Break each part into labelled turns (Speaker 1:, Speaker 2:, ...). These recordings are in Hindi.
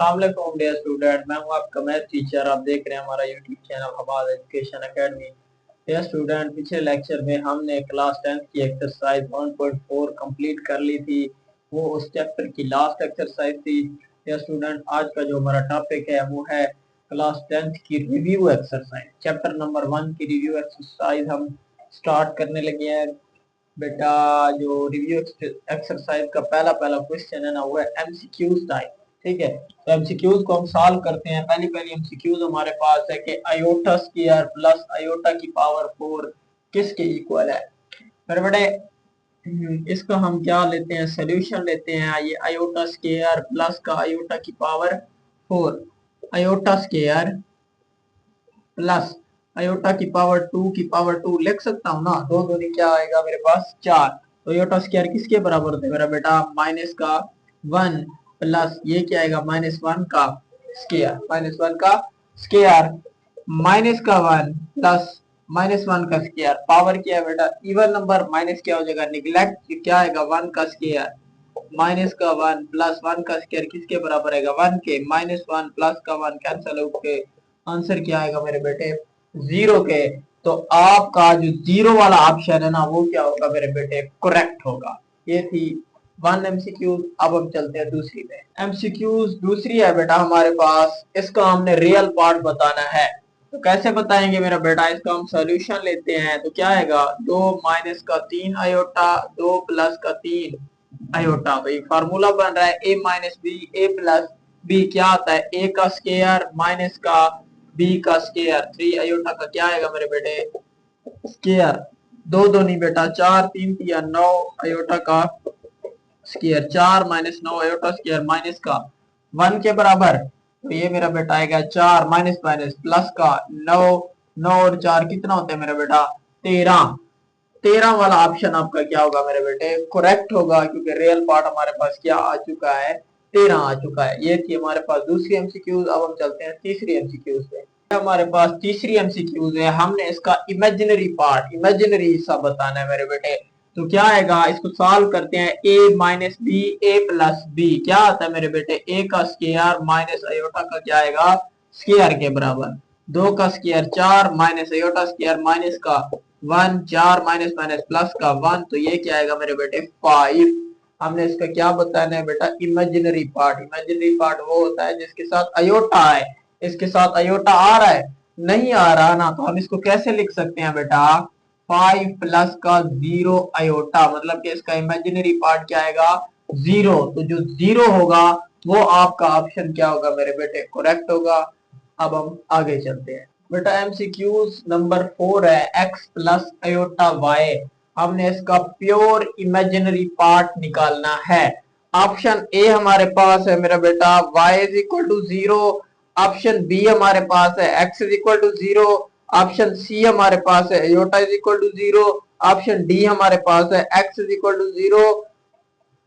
Speaker 1: अस्सलामुअलैकुम डियर स्टूडेंट, मैं हूं आपका मैथ टीचर। आप देख रहे हैं हमारा YouTube channel Hawal education academy. Dear student, पिछले लेक्चर में हमने क्लास 10 की एक्सरसाइज 1.4 कंप्लीट कर ली थी। वो उस चैप्टर की लास्ट एक्सरसाइज थी। डियर स्टूडेंट, आज का जो हमारा टॉपिक है वो है क्लास 10 की रिव्यू एक्सरसाइज। चैप्टर नंबर 1 की रिव्यू एक्सरसाइज हम स्टार्ट करने लगे हैं। बेटा, जो रिव्यू एक्सरसाइज का पहला पहला क्वेश्चन है ना, वो है एमसीक्यूज टाइप। ठीक है, तो एमसीक्यूज को हम सॉल्व करते हैं। पहली पहली एमसीक्यूज हमारे पास है कि आयोटा स्क्वायर प्लस आयोटा की पावर 4 किसके इक्वल है। फिर बेटे इसका हम क्या लेते हैं, सोल्यूशन लेते हैं। ये आयोटा स्क्वायर प्लस का आयोटा की power 4, iota square plus iota की पावर 2 की पावर 2 लिख सकता हूँ ना। दो दूनी क्या आएगा मेरे पास 4। तो आयोटा स्क्वायर किसके बराबर होता है मेरा बेटा, माइनस का 1 प्लस ये क्या आएगा -1 का स्क्वायर, -1 का स्क्वायर माइनस का 1 प्लस -1 का स्क्वायर। पावर क्या है बेटा, इवन नंबर, माइनस क्या हो जाएगा निगलेक्ट, क्या आएगा 1 का स्क्वायर माइनस का 1 प्लस 1 का स्क्वायर किसके बराबर आएगा 1 के। -1 प्लस का 1 कैंसिल आउट के आंसर क्या आएगा मेरे बेटे 0 के। तो आपका जो 0 वाला ऑप्शन है ना, वो क्या होगा मेरे बेटे, करेक्ट होगा। ये थी 1 एमसीक्यू। अब हम चलते हैं दूसरी में। एमसीक्यू दूसरी है बेटा हमारे पास, इसका हमने रियल पार्ट बताना है। तो कैसे बताएंगे मेरा बेटा, इसका हम सॉल्यूशन लेते हैं। तो क्या आएगा 2 माइनस का 3 आयोटा 2 प्लस का 3 आयोटा। तो ये फार्मूला बन रहा है a minus B A plus b, क्या आता है a का स्क्वायर माइनस का b का स्क्वायर। 3 आयोटा का क्या आएगा मेरे बेटे स्क्वायर, दो दो नहीं बेटा 4 3 या 9 आयोटा का square, 4 minus 9 iota square minus का 1 के बराबर। तो ये मेरा बेटा आएगा 4 माइनस माइनस प्लस का 9, 9 और 4 कितना होता है मेरा बेटा 13। 13 वाला ऑप्शन आपका क्या होगा मेरे बेटे, करेक्ट होगा, क्योंकि रियल पार्ट हमारे पास क्या आ चुका है 13 आ चुका है। ये थी हमारे पास दूसरी एमसीक्यूज। अब हम चलते हैं तीसरी एमसीक्यूज पे। हमारे पास तीसरी एमसीक्यूज है, हमने इसका इमेजिनरी पार्ट, इमेजिनरी हिस्सा बताना है मेरे बेटे। तो क्या आएगा, इसको सॉल्व करते हैं। a minus B A plus b क्या आता है मेरे बेटे, a का स्क्वायर माइनस आयोटा का क्या आएगा स्क्वायर के बराबर। 2 का square 4 minus iota square minus का 1, 4 माइनस माइनस प्लस का 1। तो ये क्या आएगा मेरे बेटे 5। हमने इसका क्या बताना है बेटा, इमेजिनरी पार्ट। इमेजिनरी पार्ट वो होता है जिसके साथ अयोटा है। इसके साथ अयोटा आ रहा है, नहीं आ रहा ना, तो हम इसको कैसे लिख सकते हैं बेटा 5 प्लस का 0 अयोटा, मतलब कि इसका इमेजिनरी पार्ट क्या आएगा 0। तो जो 0 होगा वो आपका ऑप्शन क्या होगा मेरे बेटे, करेक्ट होगा। अब हम आगे चलते हैं बेटा। एमसीक्यूज नंबर 4 है x प्लस अयोटा y। हमने इसका प्योर इमेजिनरी पार्ट निकालना है। ऑप्शन ए हमारे पास है मेरा बेटा y is equal to 0, option B हमारे पास है x is equal to 0, option C हमारे पास है iota is equal to 0, option D हमारे पास है x is equal to 0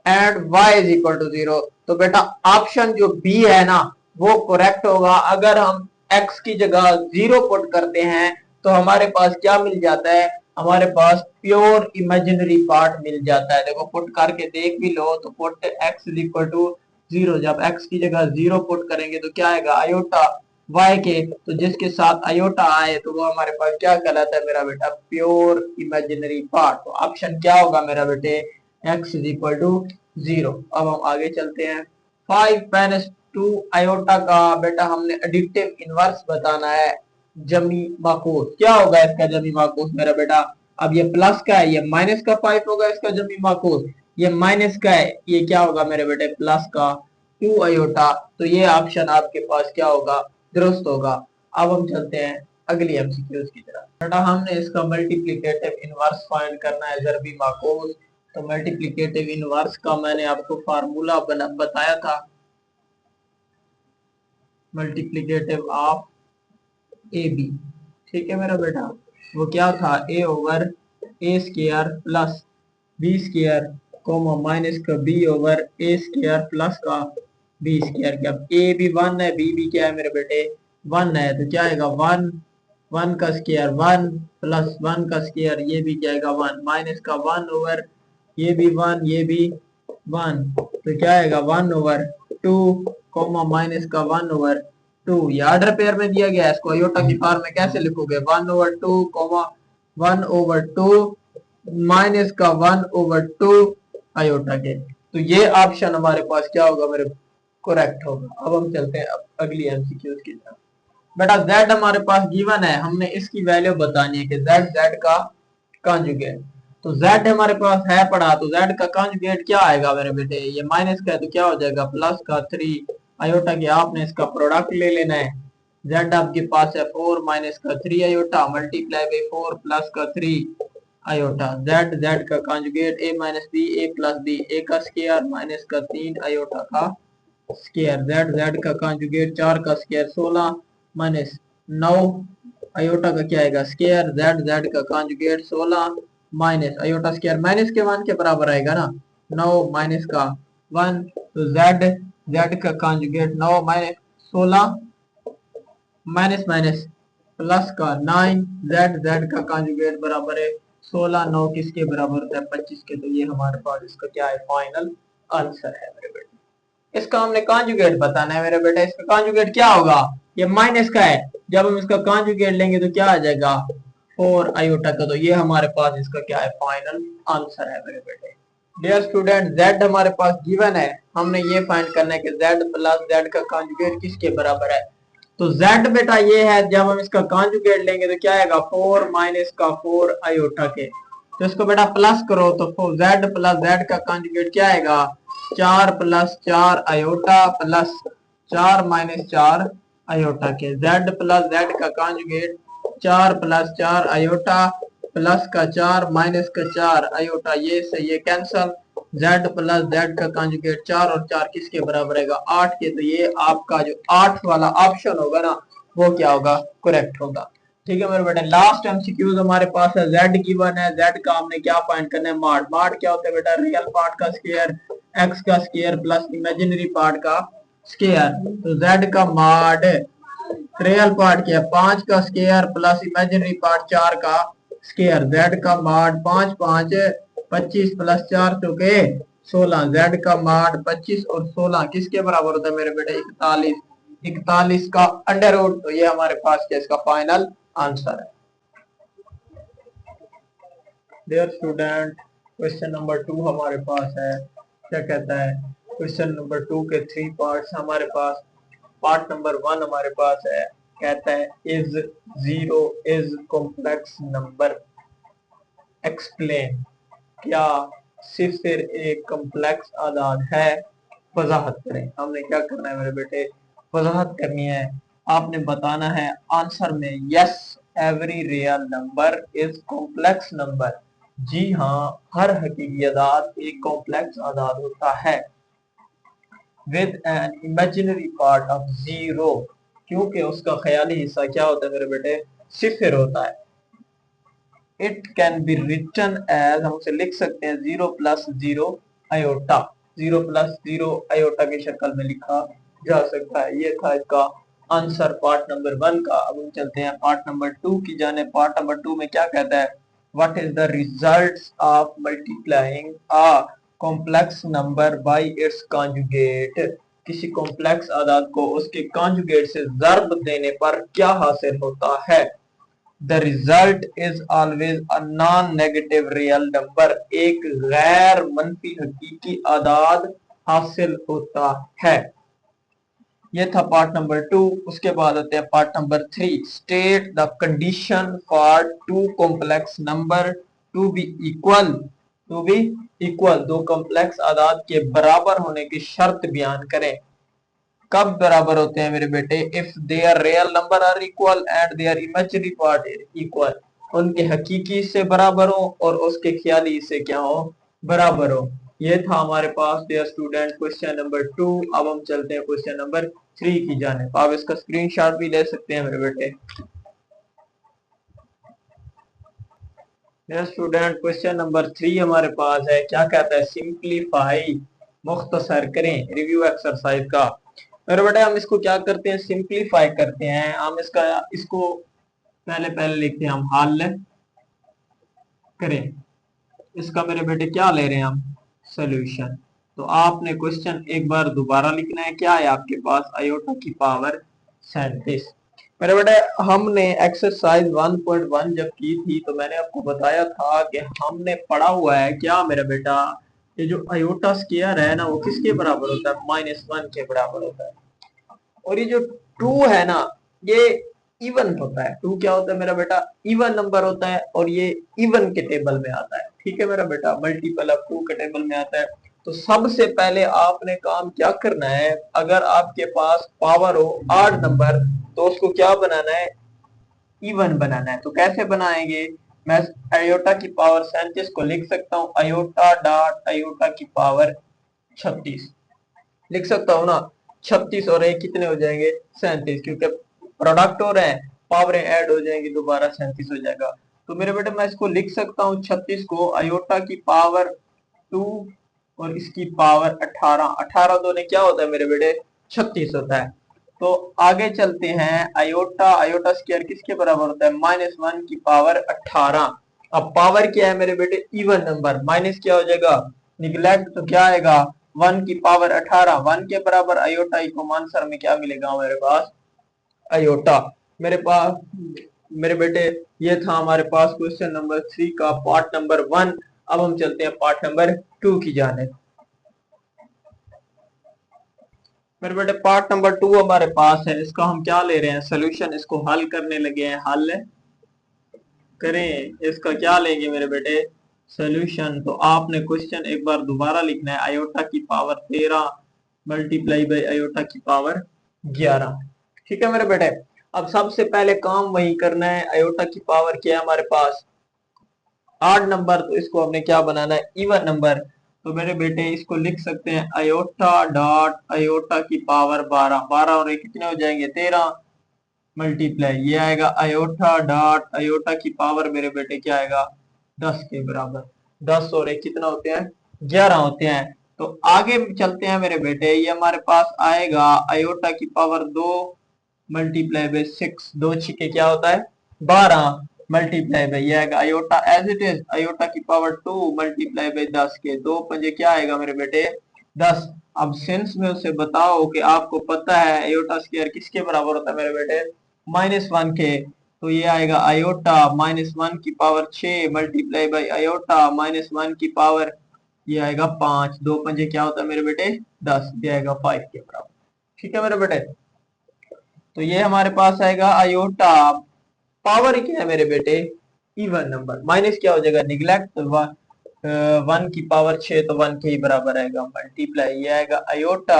Speaker 1: and y is equal to 0। तो बेटा ऑप्शन जो बी है ना वो करेक्ट होगा। अगर हम x की जगह 0 पुट करते हैं तो हमारे पास क्या मिल जाता है, हमारे पास प्योर इमेजिनरी पार्ट मिल जाता है। देखो पुट करके देख भी लो, तो put x is equal to 0, जब x की जगह 0 पुट करेंगे तो क्या आएगा अयोटा y के। तो जिसके साथ अयोटा आए तो वो हमारे पास क्या कहलाता है मेरा बेटा, प्योर इमेजिनरी पार्ट। तो ऑप्शन क्या होगा मेरा बेटे, x इज इक्वल टू 0। अब हम आगे चलते हैं। 5 माइनस 2 आयोटा का बेटा हमने एडिटिव इनवर्स बताना है, जमी माकूस। क्या होगा इसका जमी माकूस मेरा बेटा, अब ये प्लस का है, ये माइनस का 5 होगा इसका जमी माकूस। ये माइनस का है, ये क्या होगा मेरे बेटे प्लस का 2 आयोटा। तो ये ऑप्शन आपके पास क्या होगा, दुरुस्त होगा। अब हम चलते हैं अगली एमसीक्यूज की तरफ। बेटा हमने इसका मल्टीप्लिकेटिव इनवर्स फाइंड करना है, जरबी माकूस। तो मल्टीप्लिकेटिव इनवर्स का मैंने आपको फार्मूला बताया था, मल्टीप्लिकेटिव ऑफ ए बी। ठीक है मेरा बेटा, वो क्या था A over A square plus B square comma minus का B over A square plus का बी स्क्वायर। क्या ए भी 1 है, बी भी क्या है मेरे बेटे 1 है। तो क्या आएगा 1, 1 का स्क्वायर 1 प्लस 1 का स्क्वायर, ये भी क्या आएगा 1 माइनस का 1 ओवर ये भी 1 ये भी 1। तो क्या आएगा 1 ओवर टू कोमा माइनस का 1/2। ये ऑर्डर पेयर में दिया गया है, इसको आयोटा की फॉर्म में कैसे लिखोगे? 1/2 कोमा 1/2 माइनस का 1/2 आयोटा के। तो ये ऑप्शन हमारे पास क्या होगा मेरे, करेक्ट होगा। अब हम चलते हैं अब अगली एमसीक्यूज की तरफ। बेटा z हमारे पास गिवन है, हमने इसकी वैल्यू बतानी है कि z का कॉन्जुगेट। तो z हमारे पास है पड़ा, तो z का कॉन्जुगेट क्या आएगा मेरे बेटे? ये माइनस का है तो क्या हो जाएगा? प्लस का 3 आयोटा के। आपने इसका प्रोडक्ट ले लेना है। z आपके पास है 4 माइनस का 3 आयोटा मल्टीप्लाई बाई 4 प्लस का 3 आयोटा। z का conjugate a minus B A plus B, A का स्क्वायर माइनस का 3 आयोटा का स्क्वायर। z का कॉन्जुगेट 4 का स्क्वायर 16 माइनस 9 आयोटा का क्या आएगा? स्क्वायर। z का conjugate 16 minus iota square minus के 1 के बराबर आएगा ना, 9 माइनस का 1। तो z का conjugate 9 minus 16 minus minus plus का 9। z का कॉन्जुगेट बराबर है 16, 9 किसके बराबर होता है? 25 के। तो ये हमारे पास इसका क्या है? फाइनल आंसर है मेरे बेटे। इसका हमने कॉन्जुगेट बताना है मेरे बेटे। इसका कॉन्जुगेट क्या होगा? ये माइनस का है, जब हम इसका कॉन्जुगेट लेंगे तो क्या आ जाएगा? 4 आयोटा का। तो ये हमारे पास इसका क्या है? फाइनल आंसर है मेरे बेटे। डियर स्टूडेंट, z हमारे पास गिवन है, हमने ये फाइंड करना है कि z प्लस z का कॉन्जुगेट किसके बराबर है। तो z बेटा ये है, जब हम इसका कॉन्जुगेट लेंगे तो क्या आएगा? 4 माइनस का 4 आयोटा के। तो इसको बेटा प्लस करो तो z प्लस z का कॉन्जुगेट क्या आएगा? 4 plus 4 iota plus 4 minus 4 iota के। z प्लस z का कॉन्जुगेट 4 प्लस 4 आयोटा प्लस का 4 माइनस का 4 आयोटा। ये से ये कैंसल। z प्लस z का कॉन्जुगेट 4 और 4 किसके बराबर रहेगा? 8 के। तो ये आपका जो 8 वाला ऑप्शन होगा ना, वो क्या होगा? करेक्ट होगा। ठीक है मेरे बेटे। लास्ट एमसीक्यूज हमारे पास है। z गिवन है, z का हमने क्या फाइंड करना है? मॉड। मॉड क्या होता है बेटा? रियल पार्ट का स्क्वायर x का स्क्वायर प्लस इमेजिनरी पार्ट का स्क्वायर। तो z का मॉड रियल पार्ट क्या है? 5 का स्क्वायर प्लस इमेजिनरी पार्ट 4 का स्क्वायर। z का मॉड 5 5 25 प्लस 4 चौके 16। z का मॉड 25 और 16 किसके बराबर होता है मेरे बेटे? 41। 41 का अंडर रूट। तो ये हमारे पास क्या इसका फाइनल आंसर है। डियर स्टूडेंट, क्वेश्चन नंबर 2 हमारे पास है। क्या कहता है? क्वेश्चन नंबर 2 के 3 पार्ट्स हमारे पास। पार्ट नंबर 1 हमारे पास है। कहता है is zero is complex number, explain. क्या सिफर एक कॉम्प्लेक्स आदाद है? वजाहत करें। हमने क्या करना है मेरे बेटे? वजाहत करनी है। आपने बताना है आंसर में yes every real number is complex number. जी हाँ, हर हकीकी आदाद एक कॉम्प्लेक्स आदाद होता है। With an imaginary part of zero, क्योंकि उसका ख्याली हिस्सा क्या होता है मेरे बेटे? सिफर होता है। It can be written as, हम उसे लिख सकते हैं 0 प्लस 0 आयोटा। 0 प्लस 0 आयोटा की शक्ल में लिखा जा सकता है। ये था इसका आंसर पार्ट नंबर 1 का। अब हम चलते हैं पार्ट नंबर 2 की जाने। पार्ट नंबर 2 में क्या कहता है? What is the results of multiplying a complex number by it's conjugate. किसी कॉम्प्लेक्स आदाद को उसके कॉन्जुगेट से ज़र्ब देने पर क्या हासिल होता है? The result is always a non negative real number. एक गैर मनफी हकीकी आदाद हासिल होता है। ये था पार्ट नंबर 2। उसके बाद आते हैं part number 3। State the condition for two complex number to be equal. दो कॉम्प्लेक्स आदाद के बराबर होने की शर्त बयान करें। कब बराबर होते हैं मेरे बेटे? If their real number are equal and their imaginary part equal. उनके हकीकी से बराबर हो और उसके ख्याली से क्या हो? बराबर हो। ये था हमारे पास डियर स्टूडेंट क्वेश्चन नंबर 2। अब हम चलते हैं क्वेश्चन नंबर 3 की जानिब। आप इसका स्क्रीनशॉट भी ले सकते हैं मेरे बेटे। डियर स्टूडेंट, क्वेश्चन नंबर 3 हमारे पास है। क्या कहता है? सिंप्लीफाई, मुख्तसर करें रिव्यू एक्सरसाइज का। मेरे बेटे हम इसको क्या करते हैं? सिंप्लीफाई करते हैं। हम इसको पहले लिखते हैं हम हल करें। इसका मेरे बेटे क्या ले रहे हैं हम? सोल्यूशन। तो आपने क्वेश्चन एक बार दोबारा लिखना है। क्या है आपके पास? आयोटा की पावर 37। मेरे बेटे हमने एक्सरसाइज 1.1 जब की थी तो मैंने आपको बताया था कि हमने पढ़ा हुआ है क्या मेरा बेटा, ये जो आयोटा स्क्वायर है ना वो किसके बराबर होता है? -1 के बराबर होता है। और ये जो 2 है ना ये इवन होता है। 2 क्या होता है मेरा बेटा? इवन नंबर होता है और ये इवन के टेबल में आता है। ठीक है मेरा बेटा, मल्टीपल ऑफ 2 के टेबल में आता है। तो सबसे पहले आपने काम क्या करना है, अगर आपके पास पावर हो 8 नंबर तो उसको क्या बनाना है? इवन बनाना है। तो कैसे बनाएंगे? मैं आयोटा की पावर 37 को लिख सकता हूँ आयोटा डॉट आयोटा की पावर 36 लिख सकता हूँ ना। 36 और एक कितने हो जाएंगे? 37, क्योंकि प्रोडक्ट हो रहे हैं, पावरें ऐड हो जाएंगी, दोबारा 37 हो जाएगा। तो मेरे बेटे मैं इसको लिख सकता हूँ 36 को आयोटा की पावर 2 और इसकी पावर 18। 18 दोने क्या होता है मेरे बेटे? 36 होता है। तो आगे चलते हैं। आयोटा आयोटा स्क्वायर किसके बराबर होता है? -1 की पावर 18। अब पावर क्या है मेरे बेटे? Even number. माइनस क्या हो जाएगा? निगलेक्ट, तो क्या आएगा? 1 की पावर 18। 1 के बराबर आयोटा को आंसर में क्या मिलेगा मेरे पास? आयोटा। मेरे पास मेरे बेटे ये था हमारे पास क्वेश्चन नंबर 3 का पार्ट नंबर 1। अब हम चलते हैं पार्ट नंबर 2 की जाने। मेरे बेटे पार्ट नंबर 2 हमारे पास है। इसका हम क्या ले रहे हैं? सोल्यूशन। इसको हल करने लगे हैं। हल करें। इसका क्या लेंगे मेरे बेटे? सोल्यूशन। तो आपने क्वेश्चन एक बार दोबारा लिखना है आयोटा की पावर 13 मल्टीप्लाई बाई आयोटा की पावर 11। ठीक है मेरे बेटे। अब सबसे पहले काम वही करना है। आयोटा की पावर क्या है हमारे पास? 8 नंबर। तो इसको हमने क्या बनाना है? Even number. तो मेरे बेटे इसको लिख सकते हैं आयोटा डॉट आयोटा की पावर 12। 12 और एक कितने हो जाएंगे? 13 मल्टीप्लाई ये आएगा आयोटा डॉट आयोटा की पावर मेरे बेटे क्या आएगा? 10 के बराबर। 10 और एक कितना होते हैं? 11 होते हैं। तो आगे चलते हैं मेरे बेटे। ये हमारे पास आएगा आयोटा की पावर 2 मल्टीप्लाई बाई 6। 2 छिके क्या होता है? 12 मल्टीप्लाई बाई ये आएगा iota as it is iota की पावर 2 मल्टीप्लाई बाई 10 के 2 पंजे क्या आएगा मेरे बेटे? 10। अब सेंस में उसे बताओ कि आपको पता है आयोटा स्क्वायर किसके बराबर होता है मेरे बेटे? -1 के। तो ये आएगा आयोटा -1 की पावर 6 मल्टीप्लाई बाई आयोटा -1 की पावर ये आएगा 5। 2 पंजे क्या होता है मेरे बेटे? 10। ये आएगा 5 के बराबर। ठीक है मेरे बेटे। तो ये हमारे पास आएगा आयोटा पावर क्या है मेरे बेटे? Even number. माइनस क्या हो जाएगा? निगलेक्ट। तो 1 की पावर 6 तो 1 के ही बराबर आएगा मल्टीप्लाई ये आएगा आयोटा।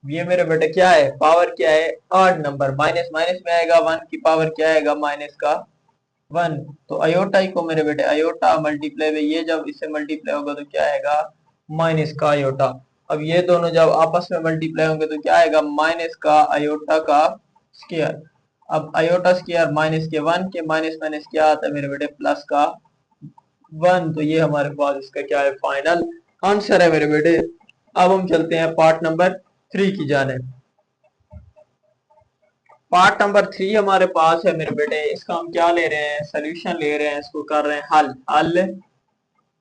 Speaker 1: ये मेरे बेटे क्या है? पावर क्या है? 8 नंबर। माइनस माइनस में आएगा 1 की पावर क्या आएगा? माइनस का 1। तो अयोटा ही को मेरे बेटे अयोटा मल्टीप्लाई में ये जब इससे मल्टीप्लाई होगा तो क्या आएगा? माइनस का अयोटा। अब ये दोनों जब आपस में मल्टीप्लाई होंगे तो क्या आएगा? माइनस का अयोटा का स्क्वायर। अब अयोटा स्क्वायर माइनस के 1 के माइनस माइनस क्या आता है मेरे बेटे? प्लस का 1। तो ये हमारे पास इसका क्या है? फाइनल आंसर है मेरे बेटे। अब हम चलते हैं पार्ट नंबर 3 की जाने। पार्ट नंबर 3 हमारे पास है मेरे बेटे। इसका हम क्या ले रहे हैं? सोल्यूशन ले रहे हैं। इसको कर रहे हैं हल। हल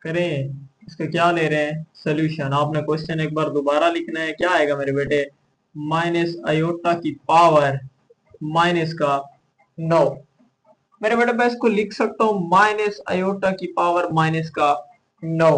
Speaker 1: करें। इसका क्या ले रहे हैं? सोल्यूशन। आपने क्वेश्चन एक बार दोबारा लिखना है। क्या आएगा मेरे बेटे? माइनस अयोटा की पावर माइनस का 9। मेरे बेटे मैं इसको लिख सकता हूँ माइनस अयोटा की पावर माइनस का 9।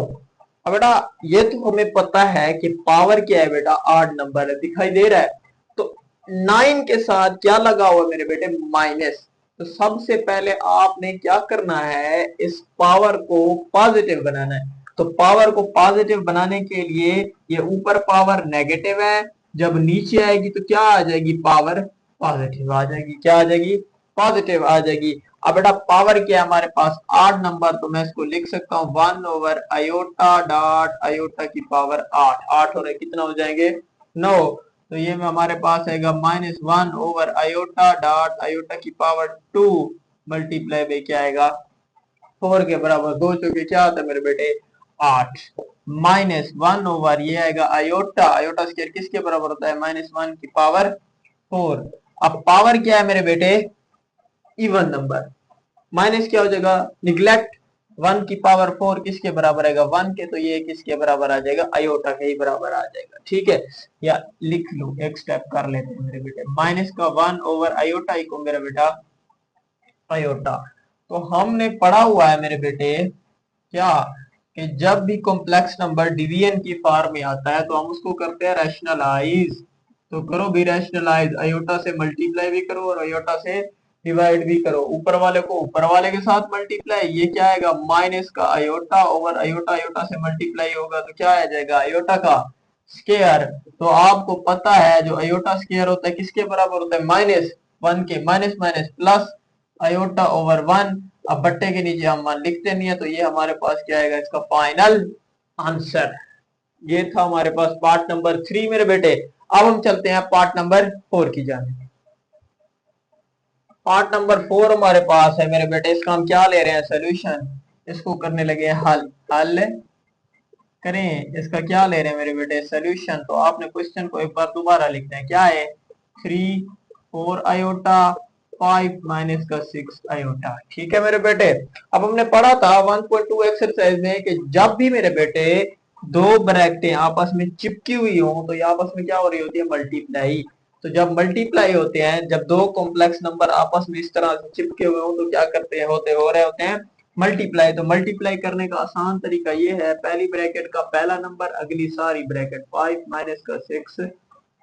Speaker 1: अब बेटा ये तो हमें पता है कि पावर क्या है बेटा? 8 नंबर है, दिखाई दे रहा है। तो 9 के साथ क्या लगा हुआ है मेरे बेटे? माइनस। तो सबसे पहले आपने क्या करना है? इस पावर को पॉजिटिव बनाना है। तो पावर को पॉजिटिव बनाने के लिए ये ऊपर पावर नेगेटिव है, जब नीचे आएगी तो क्या आ जाएगी? पावर पॉजिटिव आ जाएगी। क्या आ जाएगी? पॉजिटिव आ जाएगी। अब बेटा पावर क्या है हमारे पास? 8 नंबर। तो मैं इसको लिख सकता हूँ 1 ओवर अयोटा डॉट अयोटा की पावर 8। 8 और कितना हो जाएंगे? 9। तो ये में हमारे पास आएगा -1 ओवर अयोटा डॉट अयोटा की पावर 2 मल्टीप्लाई बाई क्या आएगा? 4 के बराबर। 2 चौके क्या आता है मेरे बेटे? 8। -1 ओवर ये आएगा अयोटा। अयोटा स्क्वायर किसके बराबर होता है? -1 की पावर 4। अब पावर क्या है मेरे बेटे? Even number. माइनस क्या हो जाएगा? निगलेक्ट। 1 की पावर 4 किसके बराबर आएगा, 1 के, तो ये किसके बराबर आ जाएगा, आयोटा के ही बराबर आ जाएगा। ठीक है, या लिख लो, एक स्टेप कर लेते हैं मेरे बेटे, माइनस का 1 ओवर आयोटा इको मेरा बेटा आयोटा। तो हमने पढ़ा हुआ है मेरे बेटे क्या, कि जब भी कॉम्प्लेक्स नंबर डिवीजन की फॉर्म में आता है तो हम उसको करते हैं रैशनलाइज। तो करो भी रैशनलाइज, आयोटा से मल्टीप्लाई भी करो और आयोटा से डिवाइड भी करो। ऊपर वाले को ऊपर वाले के साथ मल्टीप्लाई, ये क्या आएगा, माइनस का आयोटा ओवर आयोटा, आयोटा से मल्टीप्लाई होगा तो क्या आ जाएगा, आयोटा का स्केयर। तो आपको पता है जो आयोटा स्केयर होता है किसके बराबर होता है, माइनस 1 के, minus minus plus iota over 1। अब बट्टे के नीचे हम मान लिखते नहीं है, तो ये हमारे पास क्या आएगा, इसका फाइनल आंसर। ये था हमारे पास पार्ट नंबर 3 मेरे बेटे। अब हम चलते हैं पार्ट नंबर 4 की जाने। पार्ट नंबर 4 हमारे पास है मेरे बेटे, इसका हम क्या ले रहे हैं, सोल्यूशन। इसको करने लगे हल, हल करें, इसका क्या ले रहे हैं मेरे बेटे, सोल्यूशन। तो आपने क्वेश्चन को एक बार दोबारा लिखना है, क्या है, 3 4 आयोटा 5 माइनस का 6 आयोटा। ठीक है मेरे बेटे। अब हमने पढ़ा था 1.2 एक्सरसाइज में कि जब भी मेरे बेटे दो ब्रैकेटें आपस में चिपकी हुई हो तो ये आपस में क्या हो रही होती है, मल्टीप्लाई। तो जब मल्टीप्लाई होते हैं, जब दो कॉम्प्लेक्स नंबर आपस में इस तरह से चिपके हुए हो तो क्या करते हैं, होते हो रहे होते हैं मल्टीप्लाई। तो मल्टीप्लाई करने का आसान तरीका ये है, पहली ब्रैकेट का पहला नंबर, अगली सारी ब्रैकेट, 5 माइनस का 6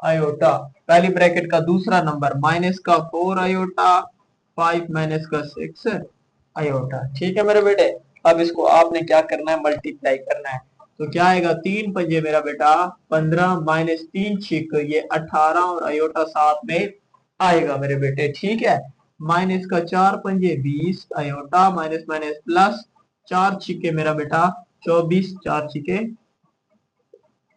Speaker 1: आयोटा। पहली ब्रैकेट का दूसरा नंबर माइनस का 4 आयोटा, 5 माइनस का 6 आयोटा। ठीक है मेरे बेटे। अब इसको आपने क्या करना है, मल्टीप्लाई करना है। तो क्या आएगा, 3 पंजे मेरा बेटा 15 माइनस 3 छिक ये 18 और आयोटा साथ में आएगा मेरे बेटे। ठीक है, माइनस का 4 पंजे 20 आयोटा, माइनस माइनस प्लस 4 छिके मेरा बेटा 24, 4 छिके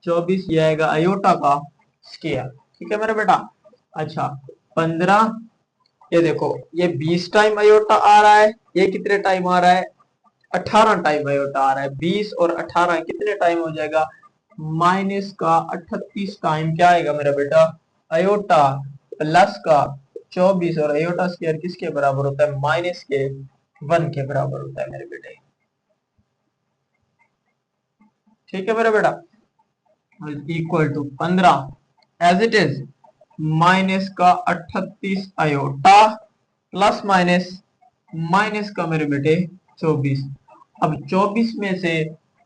Speaker 1: 24, ये आएगा आयोटा का स्केयर। ठीक है मेरा बेटा। अच्छा, 15, ये देखो ये 20 टाइम आयोटा आ रहा है, ये कितने टाइम आ रहा है, 18 टाइम आयोटा आ रहा है। 20 और 18 कितने टाइम हो जाएगा, माइनस का 38 टाइम क्या आएगा मेरा बेटा, आयोटा प्लस का 24, और आयोटा स्क्वायर किसके बराबर होता है, माइनस के 1 के बराबर होता है मेरे बेटे। ठीक है मेरा बेटा, equal to 15 as it is minus का 38 आयोटा प्लस माइनस माइनस का मेरे बेटे 24। अब 24 में से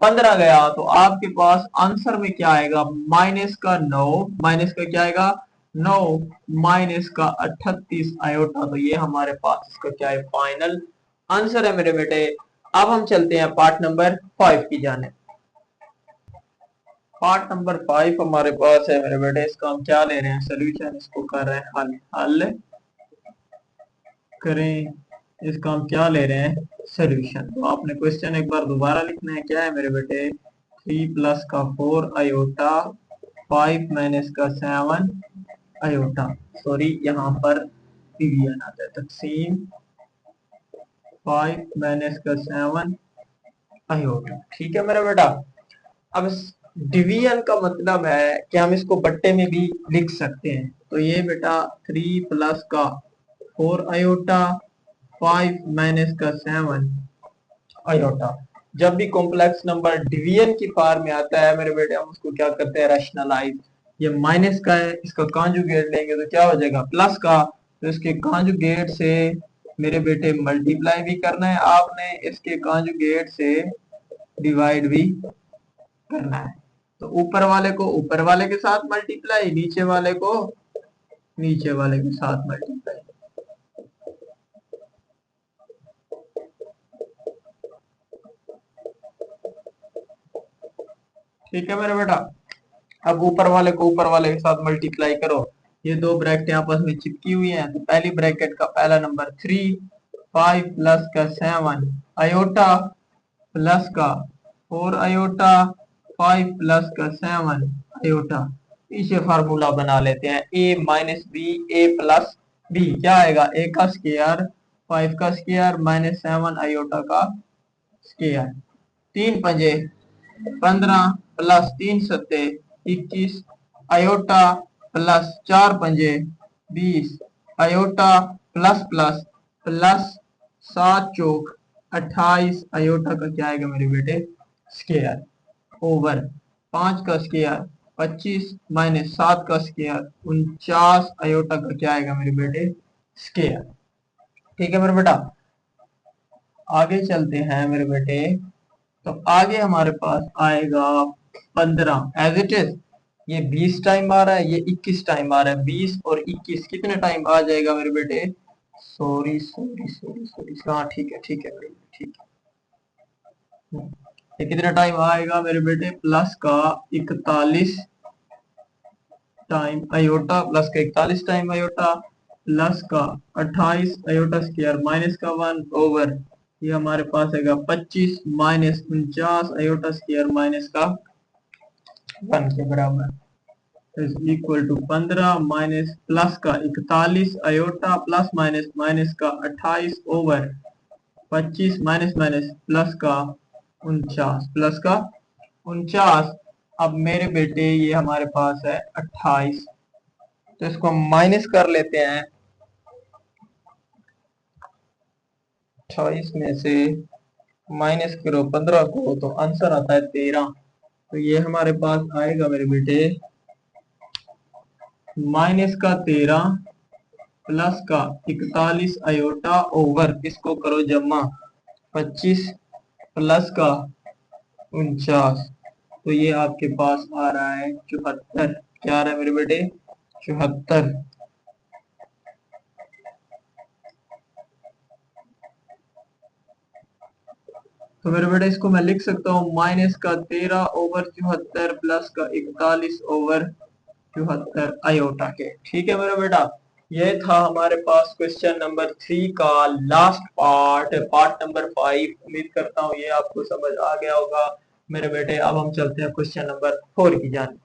Speaker 1: 15 गया तो आपके पास आंसर में क्या आएगा, माइनस का 9, माइनस का क्या आएगा 9 माइनस का 38 आयोटा। तो ये हमारे पास इसका क्या है, फाइनल आंसर है मेरे बेटे। अब हम चलते हैं पार्ट नंबर 5 की जाने। पार्ट नंबर 5 हमारे पास है मेरे बेटे, इसका हम क्या ले रहे हैं, सोल्यूशन। इसको कर रहे हैं हल, हल करें, इसका हम क्या ले रहे हैं, सोल्यूशन। तो आपने क्वेश्चन एक बार दोबारा लिखना है, क्या है मेरे बेटे, 3 प्लस का 4 आयोटा 5 माइनस का 7 आयोटा। सॉरी, यहाँ पर डिवीजन आता है, तकसीम 5 माइनस का 7 आयोटा। ठीक है मेरा बेटा। अब डिवीजन का मतलब है कि हम इसको बट्टे में भी लिख सकते हैं। तो ये बेटा 3 प्लस का 4 आयोटा 5 माइनस का 7 आयोटा। जब भी कॉम्प्लेक्स नंबर डिवीजन की फॉर्म में आता है मेरे बेटे, हम उसको क्या करते हैं, रैशनलाइज। ये माइनस का है, इसका कॉन्जुगेट लेंगे तो क्या हो जाएगा, प्लस का। तो इसके कॉन्जुगेट से मेरे बेटे मल्टीप्लाई भी करना है आपने, इसके कॉन्जुगेट से डिवाइड भी करना है। तो ऊपर वाले को ऊपर वाले के साथ मल्टीप्लाई, नीचे वाले को नीचे वाले के साथ मल्टीप्लाई। ठीक है मेरा बेटा। अब ऊपर वाले को ऊपर वाले के साथ मल्टीप्लाई करो। ये दो ब्रैकेट आपस में चिपकी हुई हैं, तो पहली ब्रैकेट का पहला नंबर 3 5 प्लस का 7 आयोटा प्लस का 4 आयोटा 5 प्लस का 7 आयोटा। इसे फार्मूला बना लेते हैं, a minus B A plus b. क्या आएगा, a का स्केयर 5 का स्केयर माइनस 7 आयोटा का स्केयर। 3 पंजे 15 प्लस 3 सत्ते 21 आयोटा प्लस 4 पंजे 20 आयोटा प्लस प्लस प्लस 7 चौक 28 आयोटा का क्या आएगा मेरे बेटे स्केयर, ओवर 5 का स्केयर 25 माइनस 7 का स्केयर 49 आयोटा का क्या आएगा मेरे बेटे स्केयर। ठीक है मेरे बेटा, आगे चलते हैं मेरे बेटे। तो आगे हमारे पास आएगा 15 एज इट इज। ये 20 टाइम आ रहा है, ये 21 टाइम आ रहा है। 20 और 21 कितने टाइम आ जाएगा मेरे बेटे, सॉरी सॉरी सॉरी सॉरी, हाँ ठीक है ठीक है मेरे बेटे ठीक है। ये कितने टाइम आएगा मेरे बेटे, प्लस का 41 टाइम आयोटा, प्लस का 41 टाइम आयोटा, प्लस का 28 आयोटा स्क्वायर माइनस का 1 ओवर, ये हमारे पास आएगा 25 माइनस 49 आयोटा स्क्वायर माइनस का 1 के बराबर is equal to 15 minus plus का 41 आयोटा प्लस माइनस माइनस का 28 ओवर 25 माइनस माइनस प्लस का 49 प्लस का 49। अब मेरे बेटे ये हमारे पास है 28, तो इसको हम माइनस कर लेते हैं। 28 में से माइनस करो 15 को तो आंसर आता है 13। तो ये हमारे पास आएगा मेरे बेटे माइनस का 13 प्लस का 41 आयोटा ओवर, इसको करो जमा 25 प्लस का 49, तो ये आपके पास आ रहा है 74। क्या आ रहा है मेरे बेटे 74। तो मेरे बेटे इसको मैं लिख सकता हूँ माइनस का 13 ओवर 74 प्लस का 41 ओवर 74 आयोटा के। ठीक है मेरा बेटा, ये था हमारे पास क्वेश्चन नंबर 3 का लास्ट पार्ट, पार्ट नंबर 5। उम्मीद करता हूँ ये आपको समझ आ गया होगा मेरे बेटे। अब हम चलते हैं क्वेश्चन नंबर 4 की जान।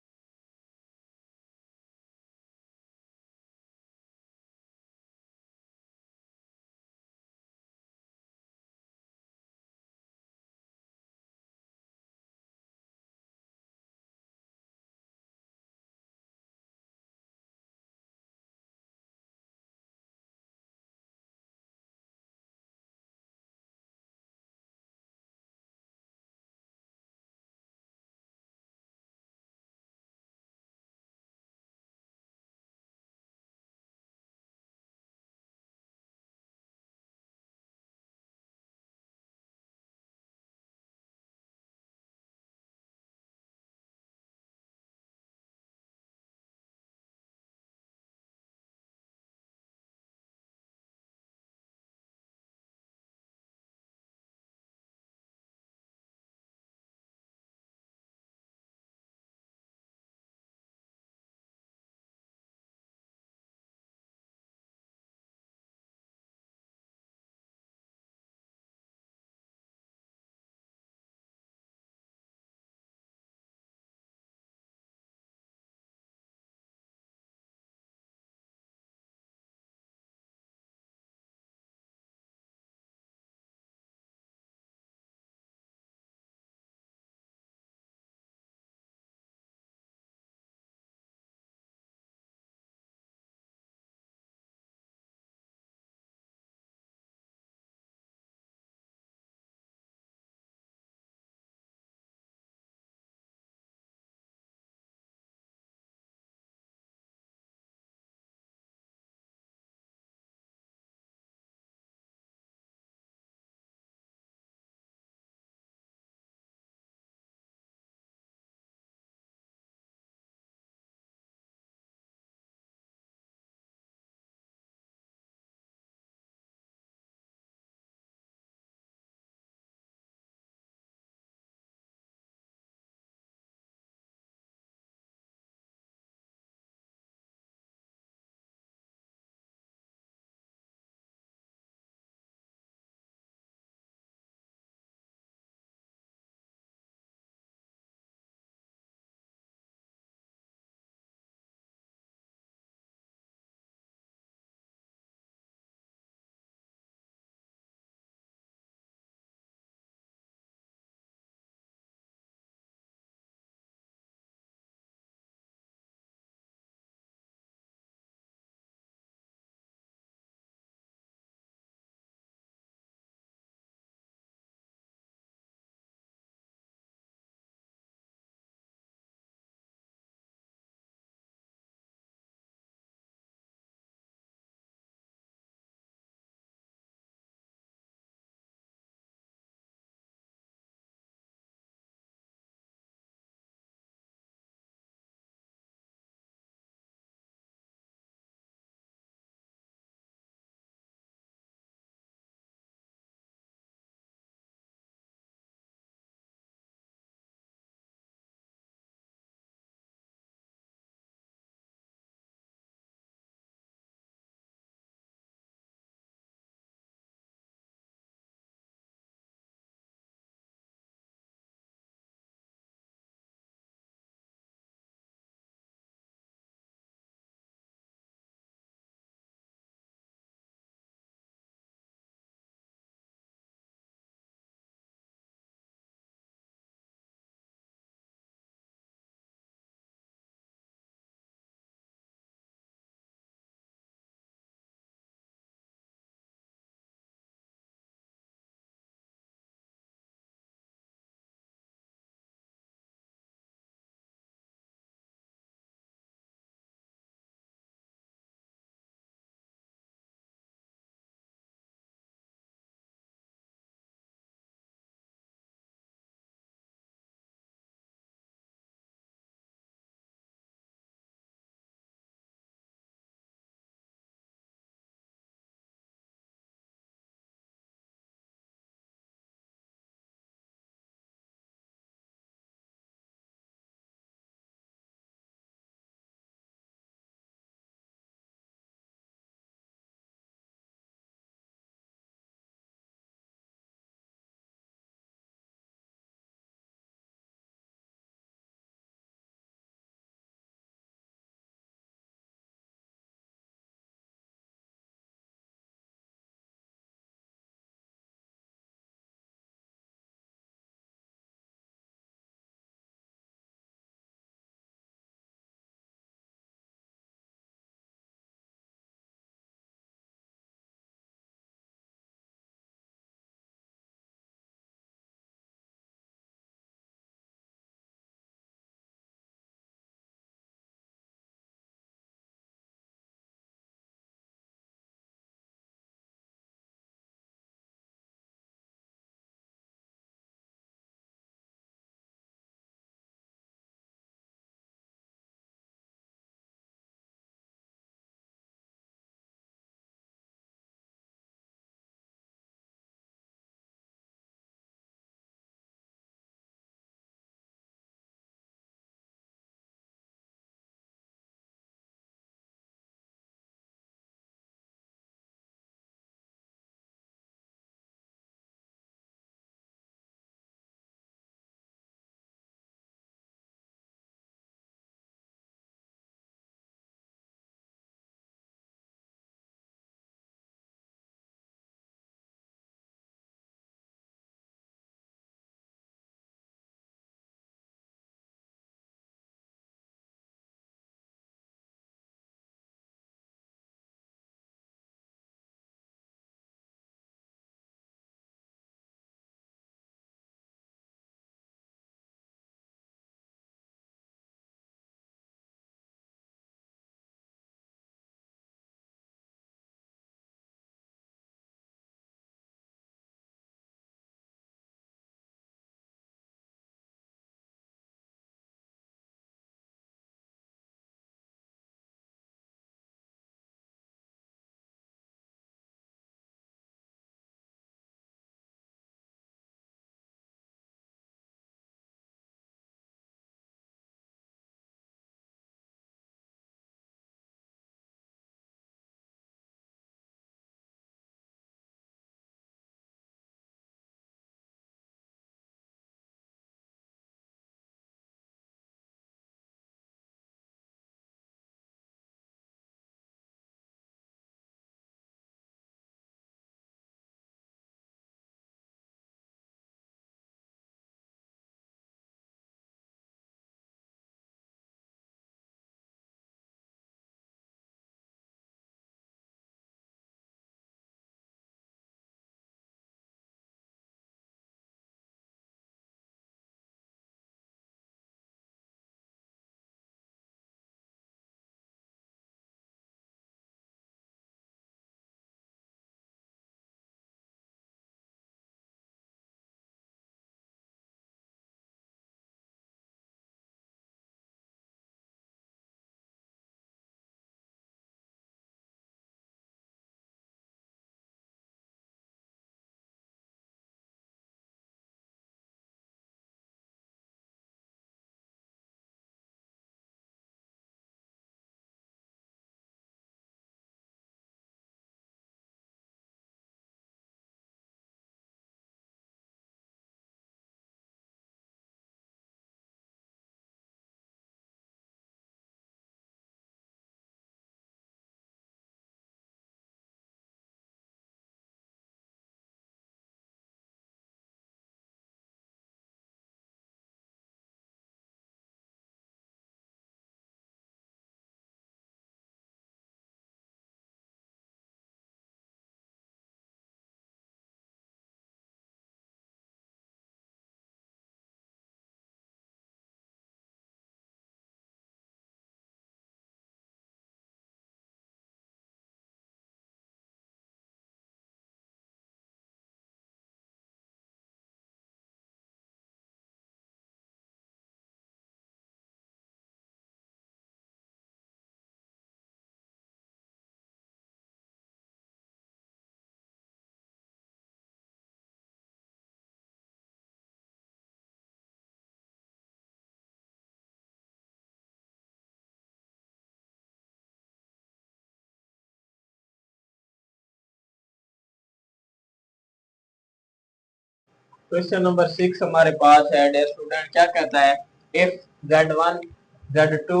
Speaker 1: क्वेश्चन नंबर 6 हमारे पास है। डियर स्टूडेंट, क्या कहता है, इफ z1 z2,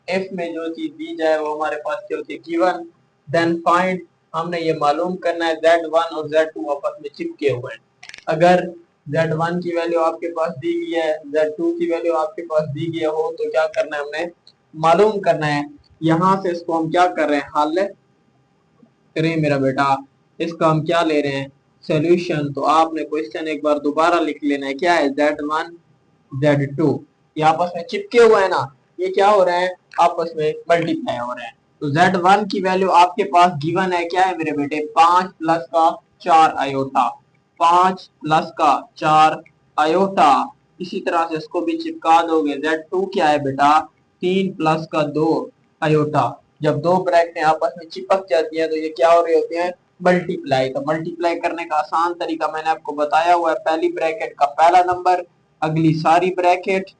Speaker 1: इफ में जो चीज दी जाए वो हमारे पास क्या होती है, गिवन, देन फाइंड, हमने ये मालूम करना है z1 और z2 आपस में चिपके हुए हैं। अगर z1 की वैल्यू आपके पास दी गई है, z2 की वैल्यू आपके पास दी गई हो, तो क्या करना है, हमने मालूम करना है। यहां से इसको हम क्या कर रहे हैं, हल करें मेरा बेटा। इसका हम क्या ले रहे हैं, सोल्यूशन। तो आपने क्वेश्चन एक बार दोबारा लिख लेना है। क्या है, z1 z2 ये आपस में चिपके हुए हैं ना, ये क्या हो रहे हैं, आपस में मल्टीप्लाई हो रहे हैं। तो z1 की वैल्यू आपके पास गिवन है, क्या है मेरे बेटे, 5 प्लस का 4 आयोटा, 5 प्लस का 4 आयोटा। इसी तरह से इसको भी चिपका दोगे। z2 क्या है बेटा, 3 प्लस का 2 आयोटा। जब दो ब्रैकेटें आपस में चिपक जाती हैं तो ये क्या हो रही होती हैं, मल्टीप्लाई। तो मल्टीप्लाई करने का आसान तरीका मैंने आपको बताया हुआ है। पहली ब्रैकेट का पहला नंबर, अगली सारी ब्रैकेट,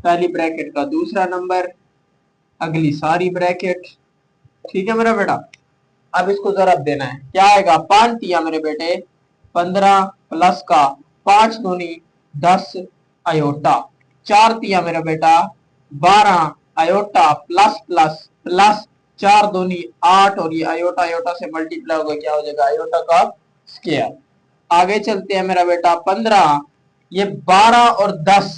Speaker 1: पहली ब्रैकेट का दूसरा नंबर, अगली सारी ब्रैकेट। ठीक है मेरा बेटा। अब इसको जरा देना है, क्या आएगा, 5 दिया मेरे बेटे, 15 प्लस का 5 दूनी 10 आयोटा, 4 दिया मेरा बेटा, 12 आयोटा प्लस प्लस प्लस 4 दूनी 8, और ये आयोटा आयोटा से मल्टीप्लाई होगा, क्या हो जाएगा, आयोटा का स्क्वायर। आगे चलते हैं मेरा बेटा, 15, ये 12 और 10,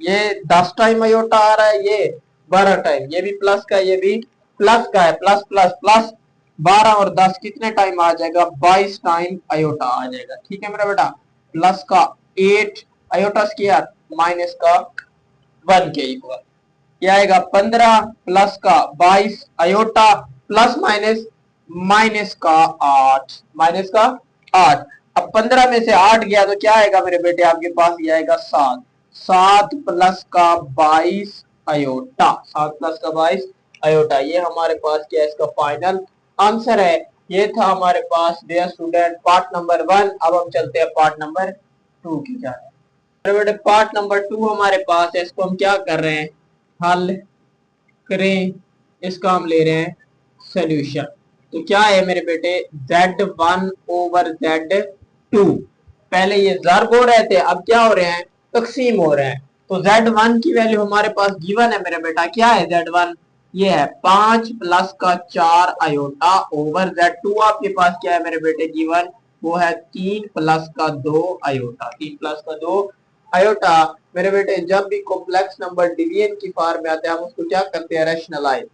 Speaker 1: ये 10 टाइम आयोटा आ रहा है, ये 12 टाइम, ये भी प्लस का, ये भी प्लस का है, प्लस प्लस प्लस 12 और 10 कितने टाइम आ जाएगा, 22 टाइम आयोटा आ जाएगा। ठीक है मेरा बेटा। प्लस का 8 आयोटा स्क्वायर माइनस का 1 के इक्वल, क्या आएगा, 15 प्लस का 22 आयोटा प्लस माइनस माइनस का 8, माइनस का 8। अब 15 में से 8 गया तो क्या आएगा मेरे बेटे, आपके पास ये आएगा 7, 7 प्लस का 22 आयोटा, 7 प्लस का 22 आयोटा। ये हमारे पास क्या है, इसका फाइनल आंसर है। ये था हमारे पास डियर स्टूडेंट पार्ट नंबर 1। अब हम चलते हैं पार्ट नंबर 2 की जाने। मेरे बेटे पार्ट नंबर 2 हमारे पास है, इसको हम क्या कर रहे हैं, हल करें। इसका हम ले रहे हैं सोल्यूशन। तो क्या है मेरे बेटे, z1 ओवर z2, पहले ये ज़र्ब हो रहे थे, अब क्या हो रहे हैं, तकसीम हो रहे हैं। तो z1 की वैल्यू हमारे पास गिवन है मेरे बेटा, क्या है z1, ये है 5 प्लस का 4 आयोटा ओवर z2 आपके पास क्या है मेरे बेटे गिवन, वो है 3 प्लस का 2 आयोटा, 3 प्लस का 2 आयोटा। मेरे बेटे जब भी कॉम्प्लेक्स नंबर डिवीजन की फॉर्म में आते हैं हम उसको क्या करते हैं, रैशनलाइज,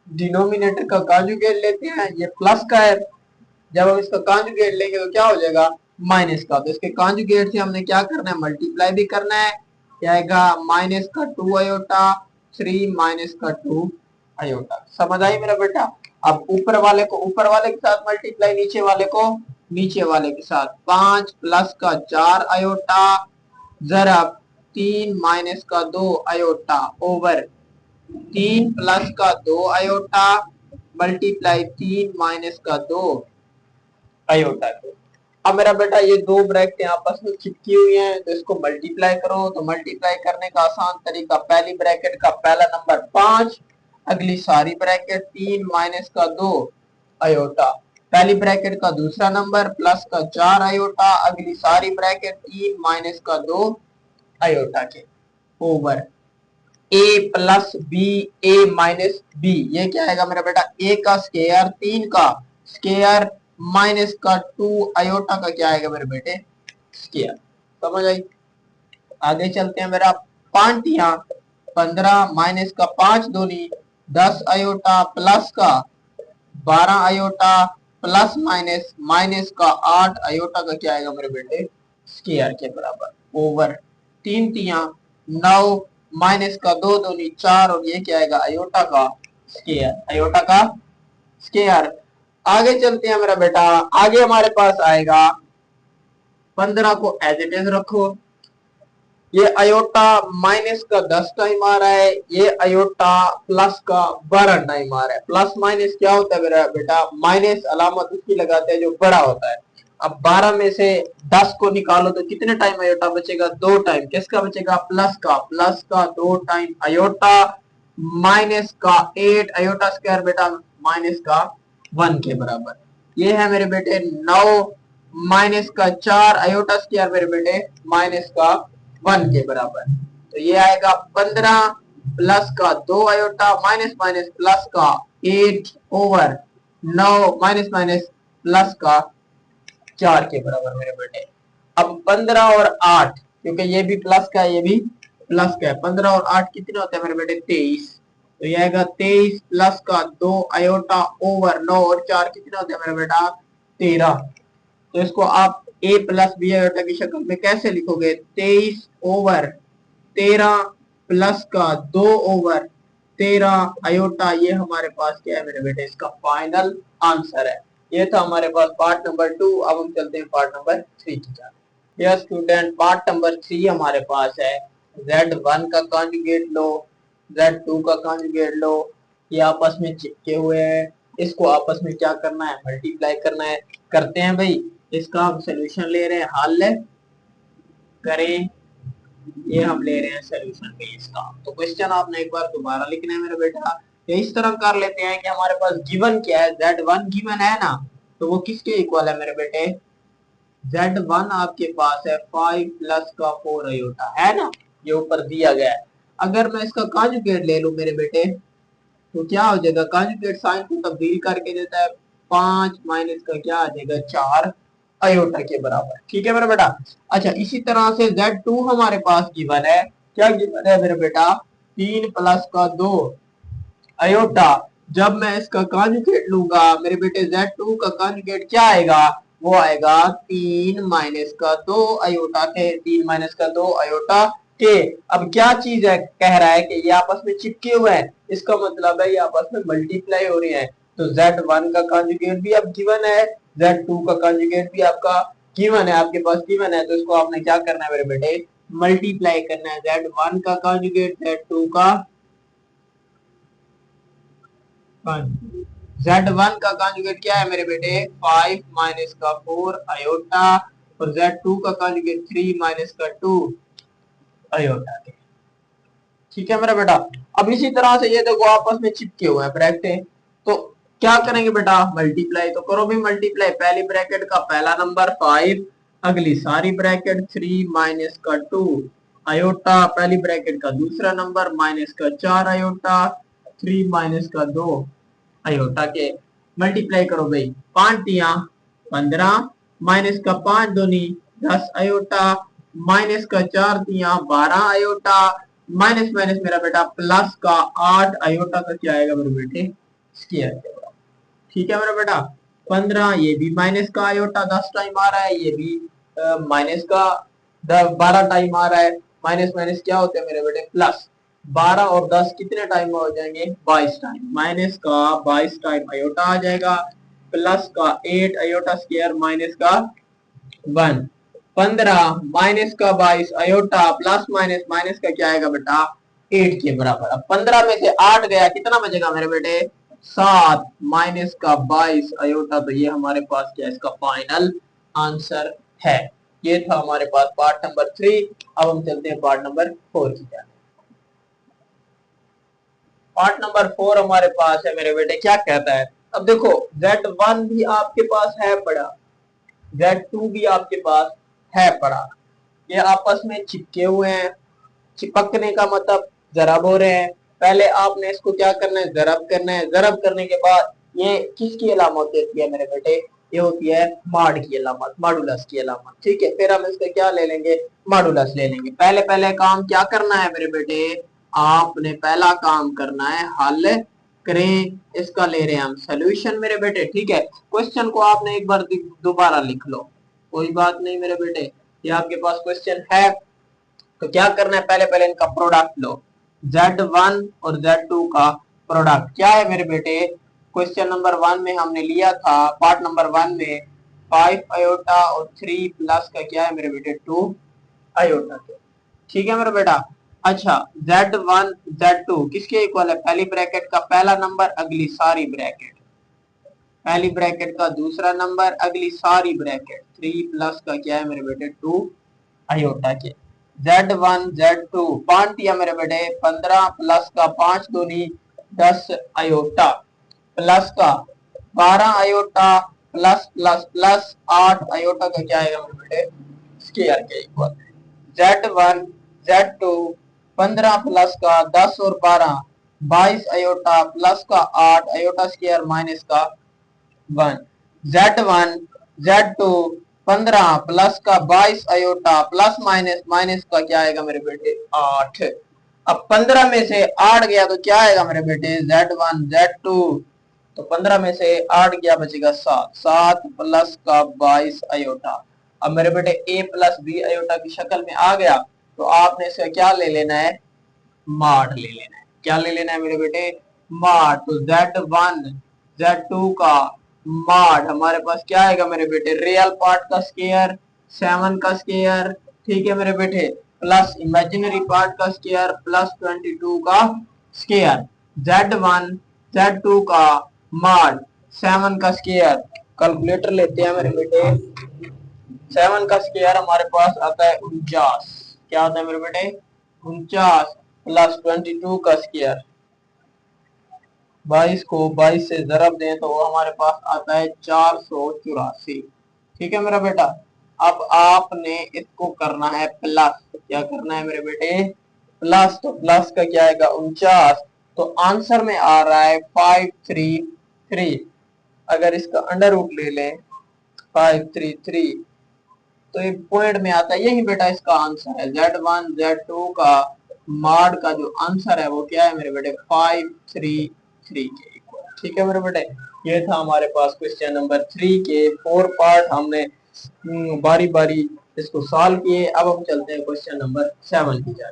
Speaker 1: डिनोमिनेटर का कॉन्जुगेट लेते हैं, ये प्लस का है, जब हम इसका कॉन्जुगेट लेंगे तो क्या हो जाएगा, माइनस का। तो इसके कॉन्जुगेट से हमने क्या करना है, मल्टीप्लाई भी करना है, क्या आएगा, माइनस का 2 आयोटा, 3 माइनस का 2 आयोटा। समझ आई मेरा बेटा। अब ऊपर वाले को ऊपर वाले के साथ मल्टीप्लाई, नीचे वाले को नीचे वाले के साथ, 5 प्लस का 4 आयोटा जरा 3 माइनस का 2 आयोटा ओवर 3 प्लस का 2 आयोटा मल्टीप्लाई 3 माइनस का 2 आयोटा को। अब मेरा बेटा ये दो ब्रैकेट आपस में चिपकी हुई हैं, तो इसको मल्टीप्लाई करो। तो मल्टीप्लाई करने का आसान तरीका, पहली ब्रैकेट का पहला नंबर 5, अगली सारी ब्रैकेट 3 माइनस का 2 आयोटा, पहली ब्रैकेट का दूसरा नंबर प्लस का 4 आयोटा, अगली सारी ब्रैकेट 3 माइनस का 2 आयोटा के over a plus B, a minus b, ये क्या आएगा मेरा बेटा, a का स्क्वायर, 3 का स्क्वायर माइनस का 2 आयोटा का क्या आएगा मेरे बेटे, स्क्वायर। समझ आई। आगे चलते हैं मेरा, पांटियां 15 माइनस का 5 दूनी 10 आयोटा प्लस का 12 आयोटा प्लस माइनस माइनस का 8 आयोटा का क्या आएगा मेरे बेटे, स्क्वायर के बराबर ओवर 3 तिया 9 माइनस का 2 दूनी 4, और ये क्या आएगा, आयोटा का स्क्वायर, आयोटा का स्क्वायर। आगे चलते हैं मेरा बेटा, आगे हमारे पास आएगा 15 को एज इट इज रखो, ये आयोटा माइनस का 10 टाइम आ रहा है, ये आयोटा प्लस का 12 टाइम आ रहा है। प्लस माइनस क्या होता है मेरा बेटा, माइनस अलामत उसकी लगाते हैं जो बड़ा होता है। अब 12 में से 10 को निकालो तो कितने टाइम आयोटा बचेगा, 2 टाइम। किसका बचेगा, प्लस का 2 टाइम आयोटा माइनस का 8 आयोटा स्क्वायर बेटा माइनस का 1 के बराबर। ये है मेरे बेटे 9 माइनस का 4 आयोटा स्क्वायर मेरे बेटे माइनस का 1 के बराबर। तो ये आएगा 15 प्लस का 2 आयोटा माइनस माइनस प्लस का 8 ओवर 9 माइनस माइनस प्लस का 4 के बराबर मेरे बेटे। अब 15 और 8 क्योंकि ये भी प्लस का ये भी प्लस का है, 15 और 8 कितने होते हैं मेरे बेटे 23। तो ये आएगा 23 प्लस का 2 आयोटा ओवर 9 और 4 कितने होते हैं मेरा बेटा 13। तो इसको आप a प्लस बी आयोटा की शक्ल में कैसे लिखोगे 23 ओवर 13 प्लस का 2 ओवर 13 आयोटा। ये हमारे पास क्या है मेरे बेटे इसका फाइनल आंसर है। ये था हमारे पास पार्ट नंबर 2। अब हम चलते हैं पार्ट नंबर 3 की तरफ। यस स्टूडेंट, पार्ट नंबर 3 हमारे पास है Z1 का कॉन्जुगेट लो, Z2 का कॉन्जुगेट लो। ये आपस में चिपके हुए हैं, इसको आपस में क्या करना है मल्टीप्लाई करना है। करते हैं भाई, इसका हम सोल्यूशन ले रहे हैं, हल करें। ये हम ले रहे हैं सोल्यूशन पे इसका। तो क्वेश्चन आपने एक बार दोबारा लिखना है मेरा बेटा। तो इस तरह कर लेते हैं कि हमारे पास गिवन क्या है Z1 गिवन है ना, तो वो किसके इक्वल है मेरे बेटे Z1 आपके पास है 5 प्लस का 4 आयोटा है ना, ये ऊपर दिया गया है। अगर मैं इसका कॉन्जुगेट ले लूं मेरे बेटे तो क्या हो जाएगा, कॉन्जुगेट साइन को तब्दील करके देता है 5 माइनस का क्या आ जाएगा 4 आयोटा के बराबर। ठीक है मेरा बेटा। अच्छा इसी तरह से Z2 हमारे पास गिवन है, क्या गिवन है मेरे बेटा 3 प्लस का 2 आयोटा। जब मैं इसका कॉन्जुगेट लूंगा मेरे बेटे Z2 का कॉन्जुगेट क्या आएगा, वो आएगा 3 माइनस का 2 आयोटा के, 3 माइनस का 2 आयोटा के। अब क्या चीज है, कह रहा है कि ये आपस में चिपके हुए हैं, इसका मतलब है ये आपस में मल्टीप्लाई हो रहे हैं। तो Z1 का कॉन्जुगेट भी अब गिवन है, Z2 का कॉन्जुगेट भी आपका गिवन है, आपके पास गिवन है। तो इसको आपने क्या करना है मेरे बेटे मल्टीप्लाई करना है, Z1 का कॉन्जुगेट Z2 का Z1 का कॉन्जुगेट क्या है मेरे बेटे 5 माइनस का 4 आयोटा और Z2 का कॉन्जुगेट 3 माइनस का 2 आयोटा के। ठीक है मेरा बेटा। अब इसी तरह से ये देखो आपस में चिपके हुए हैं ब्रैकेट, तो क्या करेंगे बेटा मल्टीप्लाई तो करो भी मल्टीप्लाई। पहली ब्रैकेट का पहला नंबर 5, अगली सारी ब्रैकेट 3 माइनस का 2 आयोटा, पहली ब्रैकेट का दूसरा नंबर माइनस का 4 आयोटा 3 माइनस का 2 आयोटा के। मल्टीप्लाई करो भाई, 5 तिया 15 माइनस का 5 दूनी 10 आयोटा माइनस का 4 तिया 12 आयोटा माइनस माइनस मेरा बेटा प्लस का 8 आयोटा का क्या आएगा मेरे बेटे स्क्वायर। ठीक है मेरा बेटा। 15 ये भी माइनस का आयोटा 10 टाइम आ रहा है, ये भी माइनस का 12 टाइम आ रहा है। माइनस माइनस क्या होते हैं मेरे बेटे प्लस। 12 और 10 कितने टाइम हो जाएंगे 22 टाइम, माइनस का 22 टाइम आयोटा आ जाएगा प्लस का 8 आयोटा स्क्वायर माइनस का 1। 15 माइनस का 22 आयोटा प्लस माइनस माइनस का क्या आएगा बेटा 8 के बराबर। अब 15 में से 8 गया कितना बचेगा मेरे बेटे 7 माइनस का 22 आयोटा। तो ये हमारे पास क्या इसका फाइनल आंसर है। ये था हमारे पास पार्ट नंबर 3। अब हम चलते हैं पार्ट नंबर 4 की तरफ। पार्ट नंबर 4 हमारे पास है मेरे बेटे, क्या कहता है। अब देखो Z1 भी आपके पास है पड़ा, Z2 भी आपके पास है पड़ा, ये आपस में चिपके हुए हैं। चिपकने का मतलब जरब हो रहे हैं। पहले आपने इसको क्या करना है जरब करना है, जरब करने के बाद ये किसकी अलामत होती है मेरे बेटे, ये होती है मॉड की अलामत, मॉडुलस की अलामत। ठीक है, फिर हम इसका क्या ले लेंगे मॉडुलस ले लेंगे। पहले पहले काम क्या करना है मेरे बेटे, आपने पहला काम करना है हल करें। इसका ले रहे हैं हम सोल्यूशन मेरे बेटे। ठीक है, क्वेश्चन को आपने एक बार दोबारा लिख लो, कोई बात नहीं मेरे बेटे। ये आपके पास क्वेश्चन है तो क्या करना है पहले पहले इनका प्रोडक्ट लो। Z1 और Z2 का प्रोडक्ट क्या है मेरे बेटे, क्वेश्चन नंबर 1 में हमने लिया था, पार्ट नंबर 1 में 5 आयोटा और 3 प्लस का क्या है मेरे बेटे 2 आयोटा के। ठीक है मेरा बेटा। अच्छा Z1 Z2 किसके इक्वल है, पहली ब्रैकेट का पहला नंबर अगली सारी ब्रैकेट, पहली ब्रैकेट का दूसरा नंबर अगली सारी ब्रैकेट 3 प्लस का क्या है मेरे बेटे 2 आयोटा के। Z1 Z2 5 दिया मेरे बेटे 15 प्लस का 5 दूनी 10 आयोटा प्लस का 12 iota plus plus plus 8 iota का क्या आएगा मेरे बेटे स्क्वायर के इक्वल। Z1 Z2 15 प्लस का 10 और 12 22 आयोटा प्लस का 8 आयोटा स्क्वायर माइनस का 1। Z1 Z2 15 प्लस का 22 आयोटा प्लस माइनस माइनस का क्या आएगा मेरे बेटे 8। अब 15 में से 8 गया तो क्या आएगा मेरे बेटे Z1 Z2, तो 15 में से 8 गया बचेगा 7, 7 प्लस का 22 आयोटा। अब मेरे बेटे a प्लस बी आयोटा की शक्ल में आ गया तो आपने इसका क्या ले लेना है मॉड ले लेना है। क्या ले लेना है मेरे बेटे मॉड। तो Z1 Z2 का मॉड हमारे पास क्या आएगा मेरे बेटे रियल पार्ट का स्क्वायर 7 का स्क्वायर, ठीक है मेरे बेटे, प्लस इमेजिनरी पार्ट का स्क्वायर प्लस 22 का स्क्वायर। Z1 Z2 का मॉड 7 का स्क्वायर, कैलकुलेटर लेते हैं मेरे बेटे, 7 का स्क्वायर हमारे पास आता है 49। क्या आता है मेरे बेटे 49 प्लस 22 का स्क्वायर, 22 को 22 से जरब दें तो हमारे पास आता है 484। ठीक है मेरा बेटा। अब आपने इसको करना है प्लस, क्या करना है मेरे बेटे प्लस, तो प्लस का क्या आएगा 49, तो आंसर में आ रहा है 533। अगर इसका अंडर रूट ले लें 533 तो ये पॉइंट में आता है, यही बेटा इसका आंसर है। Z1 Z2 का मॉड का जो आंसर है वो क्या है मेरे बेटे 533 के इक्वल। ठीक है मेरे बेटे, ये था हमारे पास क्वेश्चन नंबर 3 के 4 पार्ट, हमने बारी बारी इसको सॉल्व किए। अब हम चलते हैं क्वेश्चन नंबर 7 की जाए।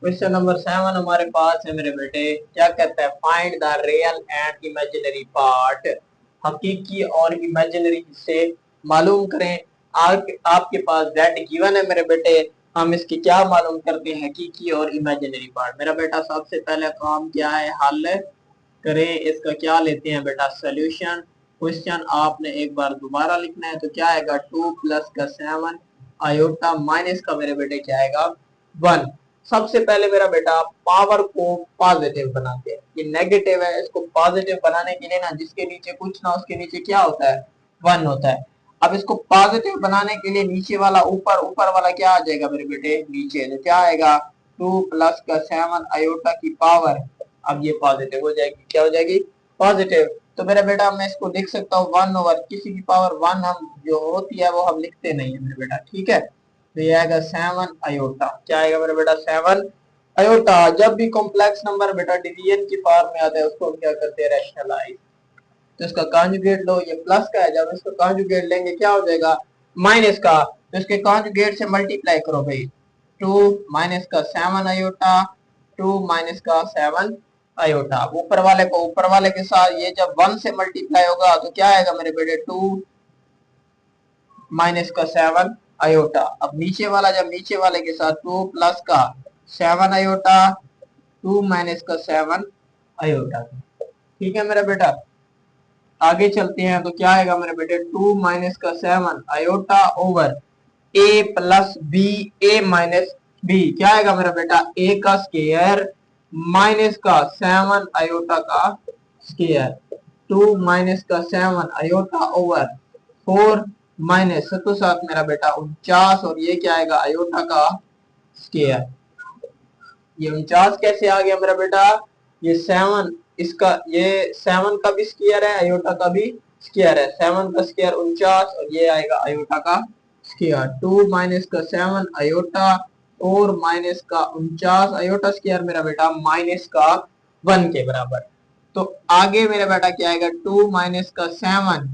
Speaker 1: क्वेश्चन नंबर 7 हमारे पास है मेरे बेटे, क्या कहता है find the real and imaginary part, हकीकी और इमेजिनरी हिस्से मालूम करें। आपके पास Z गिवन है मेरे बेटे, हम इसकी क्या मालूम करते हैं हकीकी और इमेजिनरी पार्ट। मेरा बेटा सबसे पहले काम क्या है हल करें, इसका क्या लेते हैं बेटा सोल्यूशन। क्वेश्चन आपने एक बार दोबारा लिखना है तो क्या आएगा 2 प्लस का 7 आयोटा माइनस का मेरे बेटे क्या आएगा 1। सबसे पहले मेरा बेटा पावर को पॉजिटिव बनाते हैं, ये नेगेटिव है, इसको पॉजिटिव बनाने के लिए ना जिसके नीचे कुछ ना उसके नीचे क्या होता है 1 होता है। अब इसको पॉजिटिव बनाने के लिए नीचे वाला ऊपर, ऊपर वाला क्या आ जाएगा मेरे बेटे नीचे, तो क्या आएगा 2 प्लस का 7 आयोटा की पावर, अब ये पॉजिटिव हो जाएगी, क्या हो जाएगी पॉजिटिव। तो मेरा बेटा मैं इसको लिख सकता हूँ 1 ओवर किसी की पावर 1, हम जो होती है वो हम लिखते नहीं है मेरे बेटा, ठीक है। तो ये आएगा 7 आयोटा, क्या आएगा मेरा बेटा 7 आयोटा। जब भी कॉम्प्लेक्स नंबर बेटा डिवीजन की फॉर्म में आता है उसको हम क्या करते हैं रैशनलाइज, तो इसका कॉन्जुगेट लो, ये प्लस का है, जब इसका कॉन्जुगेट लेंगे क्या हो जाएगा माइनस का, तो इसके कॉन्जुगेट से मल्टीप्लाई करो भाई, 2 माइनस का 7 आयोटा, 2 माइनस का 7 आयोटा। ऊपर वाले को ऊपर वाले के साथ ये जब 1 से मल्टीप्लाई होगा तो क्या आएगा मेरे बेटे 2 माइनस का 7 आयोटा। अब नीचे वाला जब नीचे वाले के साथ 2 प्लस का 7 आयोटा, 2 माइनस का 7 आयोटा। ठीक है मेरा बेटा, आगे चलते हैं तो क्या आएगा मेरे बेटे 2 माइनस का 7 iota over A plus B, a minus B, क्या आएगा मेरा बेटा ए का स्क्वायर माइनस का 7 आयोटा का स्क्वायर, 2 माइनस का 7 आयोटा ओवर 4 माइनस 7 मेरा बेटा 49, और ये क्या आएगा आयोटा का स्क्वायर। ये 49 कैसे आ गया मेरा बेटा, ये 7 इसका, ये 7 का भी स्क्वायर है आयोटा का भी स्क्वायर है, 7 का स्क्वायर 49 और ये आएगा आयोटा का स्क्वायर। 2 माइनस का 7 आयोटा और माइनस का 49 आयोटा स्क्वायर मेरा बेटा माइनस का 1 के बराबर। तो आगे मेरा बेटा क्या आएगा 2 माइनस का 7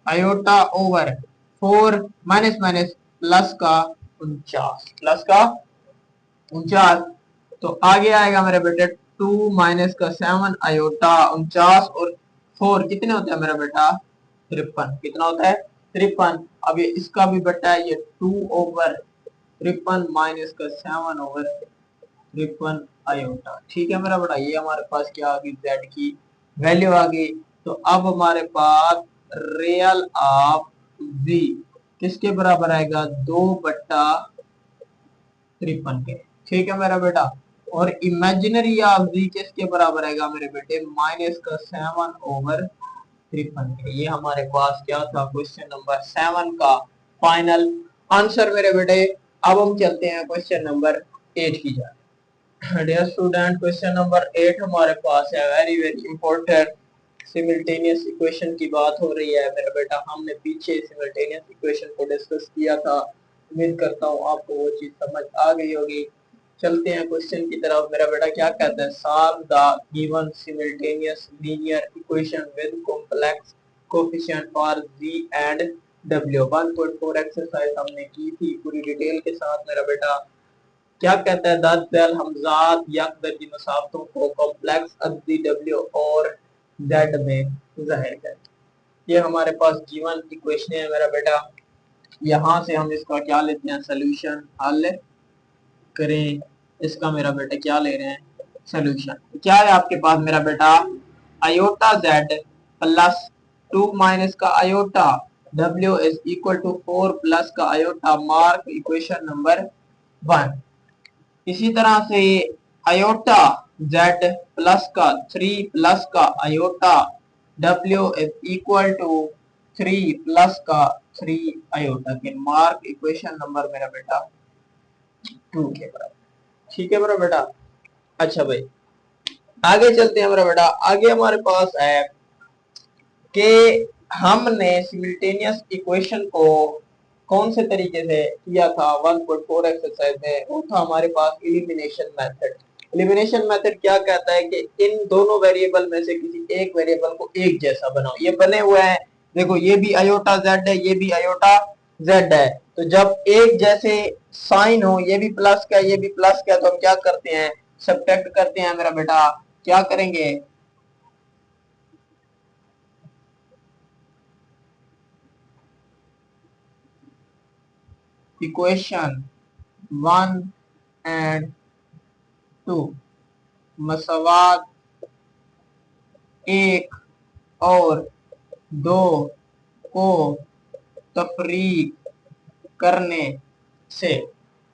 Speaker 1: iota over 4 minus minus plus का 49, प्लस का 49, तो आगे आएगा मेरे बेटे 2 माइनस का 7 आयोटा 49 और 4 कितने होते हैं मेरा बेटा 53, कितना होता है 53। अब ये इसका भी बेटा है ये 2 ओवर 53 माइनस का 7 ओवर 53 आयोटा। ठीक है मेरा बेटा, ये हमारे पास क्या आ गई z की वैल्यू आ गई। तो अब हमारे पास रियल ऑफ v किसके बराबर आएगा 2/53 के। ठीक है मेरा बेटा, और इमेजिनरी ऑफ v किसके बराबर आएगा मेरे बेटे माइनस का 7 ओवर 53 के। ये हमारे पास क्या था, क्वेश्चन नंबर 7 का फाइनल आंसर मेरे बेटे। अब हम चलते हैं क्वेश्चन नंबर 8 की जाए। डियर स्टूडेंट, क्वेश्चन नंबर 8 हमारे पास है वेरी वेरी इंपॉर्टेंट। सिमिल्टेनियस इक्वेशन की बात हो रही है मेरा बेटा। हमने पीछे सिमिल्टेनियस इक्वेशन को डिस्कस किया था। उम्मीद करता हूँ आपको वो चीज समझ आ गई होगी। चलते हैं क्वेश्चन की तरफ। मेरा बेटा क्या कहता है, solve the given simultaneous linear equation with complex coefficient for Z and W. 1.4 exercise हमने की थी पूरी डिटेल के साथ मेरा बेटा। क्या कहता है, दस बैल हमजात यकदर की मसाफतों को कॉम्प्लेक्स अददी डब्ल्यू और जेड में जाहिर कर। ये हमारे पास गिवन इक्वेशन है मेरा बेटा। यहाँ से हम इसका क्या लेते हैं, सोल्यूशन हल करें। इसका मेरा बेटा क्या ले रहे हैं, सोल्यूशन। क्या है आपके पास मेरा बेटा, आयोटा जेड प्लस 2 माइनस का आयोटा डब्ल्यू इज इक्वल टू 4 प्लस का आयोटा मार्क इक्वेशन नंबर 1। इसी तरह से आयोटा जेड प्लस का 3 प्लस का आयोटा डब्ल्यू इज इक्वल टू 3 प्लस का 3 आयोटा के मार्क इक्वेशन नंबर मेरा बेटा 2 के बराबर। ठीक है मेरा बेटा। अच्छा भाई, आगे चलते हैं मेरा बेटा। आगे हमारे पास है कि हमने सिमिल्टेनियस इक्वेशन को कौन से तरीके से किया था 1.4 एक्सरसाइज में। वो था हमारे पास एलिमिनेशन मेथड। एलिमिनेशन मेथड क्या कहता है कि इन दोनों वेरिएबल में से किसी एक वेरिएबल को एक जैसा बनाओ। ये बने हुए हैं, देखो ये भी आयोटा जेड है, ये भी आयोटा जेड है। तो जब एक जैसे साइन हो, ये भी प्लस का ये भी प्लस का, तो हम क्या करते हैं, सब्ट्रैक्ट करते हैं मेरा बेटा। क्या करेंगे, इक्वेशन 1 एंड 2 मसवात 1 और 2 को तफरीक करने से,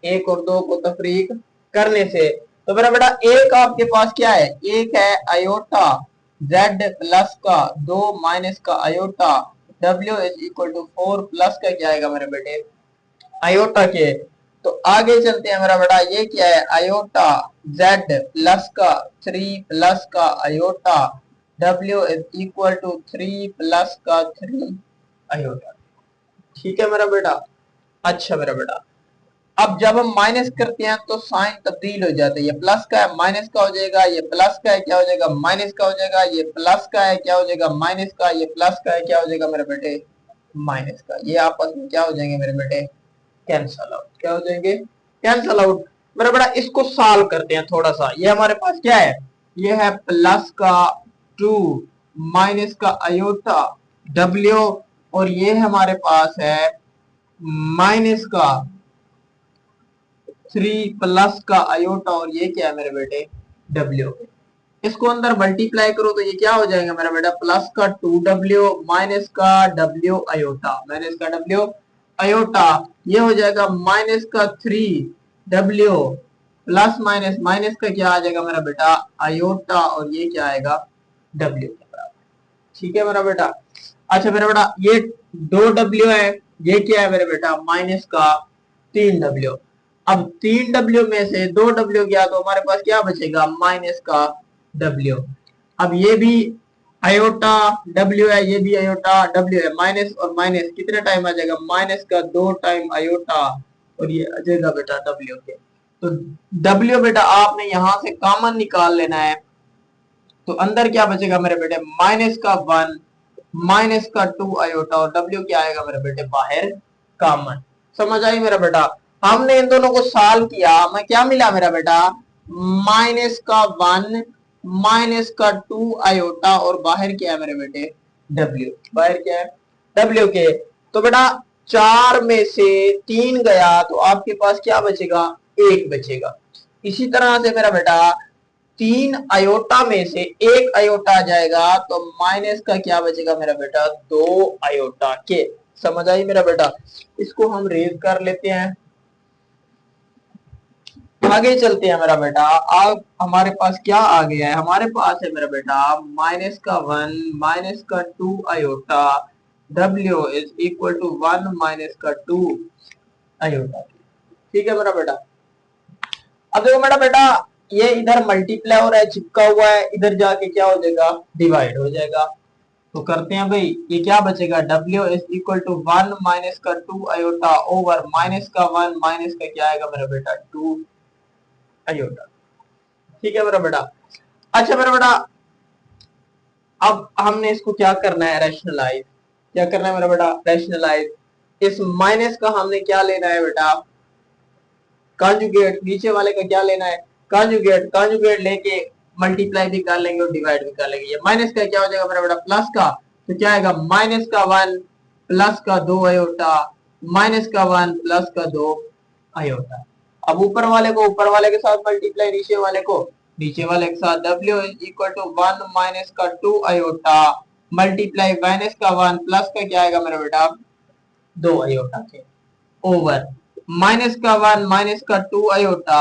Speaker 1: 1 और 2 को तफरीक करने से, तो मेरा बेटा एक आपके पास क्या है, एक है आयोटा जेड प्लस का 2 माइनस का आयोटा डब्ल्यू इज इक्वल टू 4 प्लस का क्या आएगा मेरे बेटे, आयोटा के। तो आगे चलते हैं मेरा बेटा। ये क्या है, आयोटा जेड प्लस का 3 प्लस का आयोटा डब्ल्यू इज इक्वल टू 3 प्लस का 3 आयोटा। ठीक है मेरा बेटा। अच्छा मेरा बेटा, अब जब हम माइनस करते हैं तो साइन तब्दील हो जाता है। ये प्लस का है माइनस का हो जाएगा, ये प्लस का है क्या हो जाएगा, माइनस का हो जाएगा, ये प्लस का है क्या हो जाएगा, माइनस का, ये प्लस का है क्या हो जाएगा मेरे बेटे, माइनस का। ये आपस में क्या हो जाएंगे मेरे बेटे, कैंसल आउट। क्या हो जाएंगे, कैंसल आउट। मेरा बेटा इसको सॉल्व करते हैं थोड़ा सा। ये हमारे पास क्या है, ये है प्लस का 2 माइनस का आयोटा डब्ल्यू, और ये हमारे पास है माइनस का 3 प्लस का आयोटा, और ये क्या है मेरे बेटे, डब्ल्यू। इसको अंदर मल्टीप्लाई करो तो ये क्या हो जाएगा मेरा बेटा, प्लस का 2w माइनस का w आयोटा, माइनस का w आयोटा, ये हो जाएगा माइनस का 3w प्लस माइनस माइनस का क्या आ जाएगा मेरा बेटा, आयोटा, और ये क्या आएगा, w के बराबर। ठीक है मेरा बेटा। अच्छा मेरा बेटा ये 2w है, ये क्या है मेरे बेटा, माइनस का 3w। अब 3w में से 2w गया तो हमारे पास क्या बचेगा, माइनस का w। अब ये भी आयोटा w है, ये भी आयोटा w है, माइनस और माइनस कितने टाइम आ जाएगा, माइनस का 2 टाइम आयोटा, और ये आ जाएगा बेटा w के। तो w बेटा आपने यहां से कॉमन निकाल लेना है। तो अंदर क्या बचेगा मेरे बेटे, माइनस का 1 माइनस का 2 आयोटा, और w क्या आएगा मेरे बेटे, बाहर कॉमन। समझ आई मेरा बेटा। हमने इन दोनों को सॉल्व किया, हमें क्या मिला मेरा बेटा, माइनस का 1 माइनस का 2 आयोटा, और बाहर क्या है मेरे बेटे, w। बाहर क्या है, w के। तो बेटा 4 में से 3 गया तो आपके पास क्या बचेगा, 1 बचेगा। इसी तरह से मेरा बेटा 3 आयोटा में से 1 आयोटा आ जाएगा तो माइनस का क्या बचेगा मेरा बेटा, 2 आयोटा के। समझ आई मेरा बेटा। इसको हम रेज कर लेते हैं। आगे चलते हैं मेरा बेटा। अब हमारे पास क्या आ गया है, हमारे पास है मेरा बेटा माइनस का 1 माइनस का 2 iota, W is equal to 1 minus का 2 आयोटा। ठीक है मेरा बेटा। अब देखो मेरा बेटा, ये इधर मल्टीप्लाई हो रहा है, चिपका हुआ है, इधर जाके क्या हो जाएगा, डिवाइड हो जाएगा। तो करते हैं भाई, ये क्या बचेगा, W is equal to 1 minus का 2 आयोटा ओवर माइनस का 1 माइनस का क्या आएगा मेरा बेटा 2 आयोटा। ठीक है मेरा बेटा। अच्छा मेरा बेटा, अब हमने इसको क्या करना है, रैशनलाइज। क्या करना है मेरा बेटा, रैशनलाइज। इस माइनस का हमने क्या लेना है बेटा, कॉन्जुगेट। नीचे वाले का क्या लेना है, कॉन्जुगेट। कॉन्जुगेट लेके मल्टीप्लाई भी कर लेंगे और डिवाइड भी कर लेंगे। ये माइनस का क्या हो जाएगा मेरा बेटा, प्लस का, तो क्या आएगा माइनस का 1 प्लस का 2 आयोटा माइनस का 1 प्लस का 2 आयोटा। अब ऊपर वाले को ऊपर वाले के साथ मल्टीप्लाई, नीचे वाले को नीचे वाले के साथ। W is equal to 1 minus का 2 आयोटा मल्टीप्लाई माइनस का 1 प्लस का क्या आएगा मेरा बेटा 2 आयोटा के ओवर माइनस का 1 माइनस का 2 आयोटा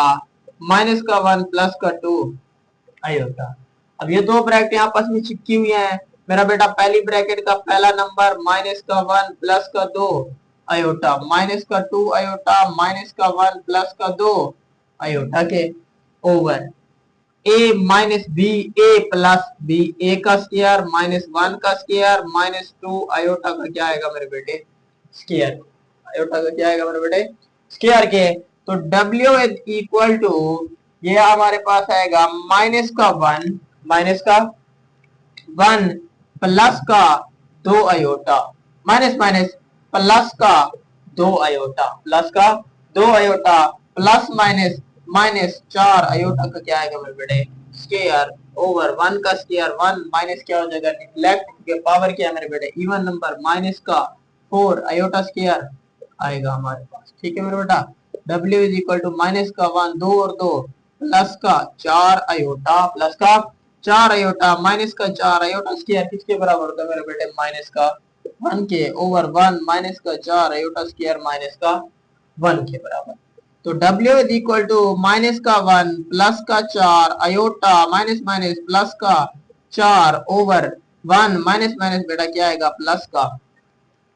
Speaker 1: माइनस का 1 प्लस का 2 आयोटा। अब ये दो ब्रैकेट आपस में चिपकी हुई हैं मेरा बेटा। पहली ब्रैकेट का पहला नंबर माइनस का 1 प्लस का 2 आयोटा माइनस का 2 आयोटा माइनस का 1 प्लस का 2 आयोटा के over A minus B A plus B, A का स्क्वायर माइनस 1 का स्क्वायर माइनस 2 आयोटा का क्या आएगा मेरे बेटे स्क्वायर। आयोटा का क्या आएगा मेरे बेटे स्क्वायर के। तो W इज इक्वल टू, ये हमारे पास आएगा माइनस का 1 प्लस का 2 आयोटा माइनस माइनस प्लस का 2 आयोटा प्लस का 2 iota plus minus minus 4 iota का क्या आएगा मेरे बेटे स्क्वायर ओवर 1 का स्क्वायर 1 माइनस क्या हो जाएगा निगलेक्ट के पावर क्या है मेरे बेटे इवन नंबर माइनस का 4 आयोटा स्क्वायर आएगा हमारे पास। ठीक है मेरे बेटा। W is equal to minus का 1 2 और 2 प्लस का 4 आयोटा प्लस का 4 आयोटा माइनस का 4 आयोटा स्क्वायर किसके बराबर होता है मेरे बेटे माइनस का 1 के ओवर 1 माइनस का 4 आयोटा स्क्वायर माइनस का 1 के बराबर। तो W is equal to minus का 1 प्लस का 4 आयोटा माइनस माइनस प्लस का 4 ओवर 1 माइनस माइनस बेटा क्या आएगा प्लस का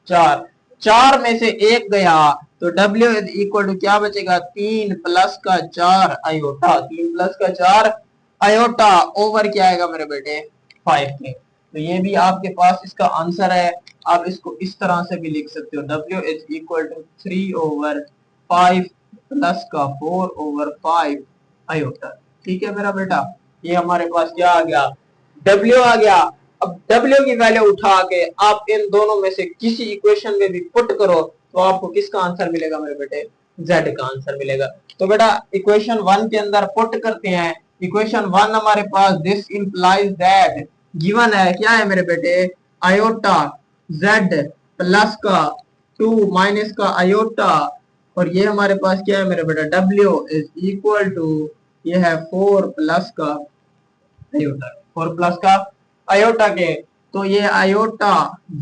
Speaker 1: 4। 4 में से एक गया तो W इज इक्वल टू क्या बचेगा 3 प्लस का 4 आयोटा 3 प्लस का 4 आयोटा ओवर क्या आएगा मेरे बेटे 5 के। तो ये भी आपके पास इसका आंसर है। आप इसको इस तरह से भी लिख सकते हो W is equal to 3 over 5 plus का 4 ओवर 5 आयोटा। ठीक है मेरा बेटा। ये हमारे पास क्या आ गया W आ गया। अब W की वैल्यू उठा के आप इन दोनों में से किसी इक्वेशन में भी पुट करो तो आपको किसका आंसर मिलेगा मेरे बेटे Z का आंसर मिलेगा। तो बेटा इक्वेशन 1 के अंदर पुट करते हैं। इक्वेशन 1 हमारे पास दिस इंप्लाइज दैट गिवन है क्या है मेरे बेटे आयोटा Z प्लस का 2 माइनस का आयोटा और ये हमारे पास क्या है मेरे बेटा W इज इक्वल टू ये है 4 प्लस का आयोटा 4 प्लस का आयोटा के। तो ये आयोटा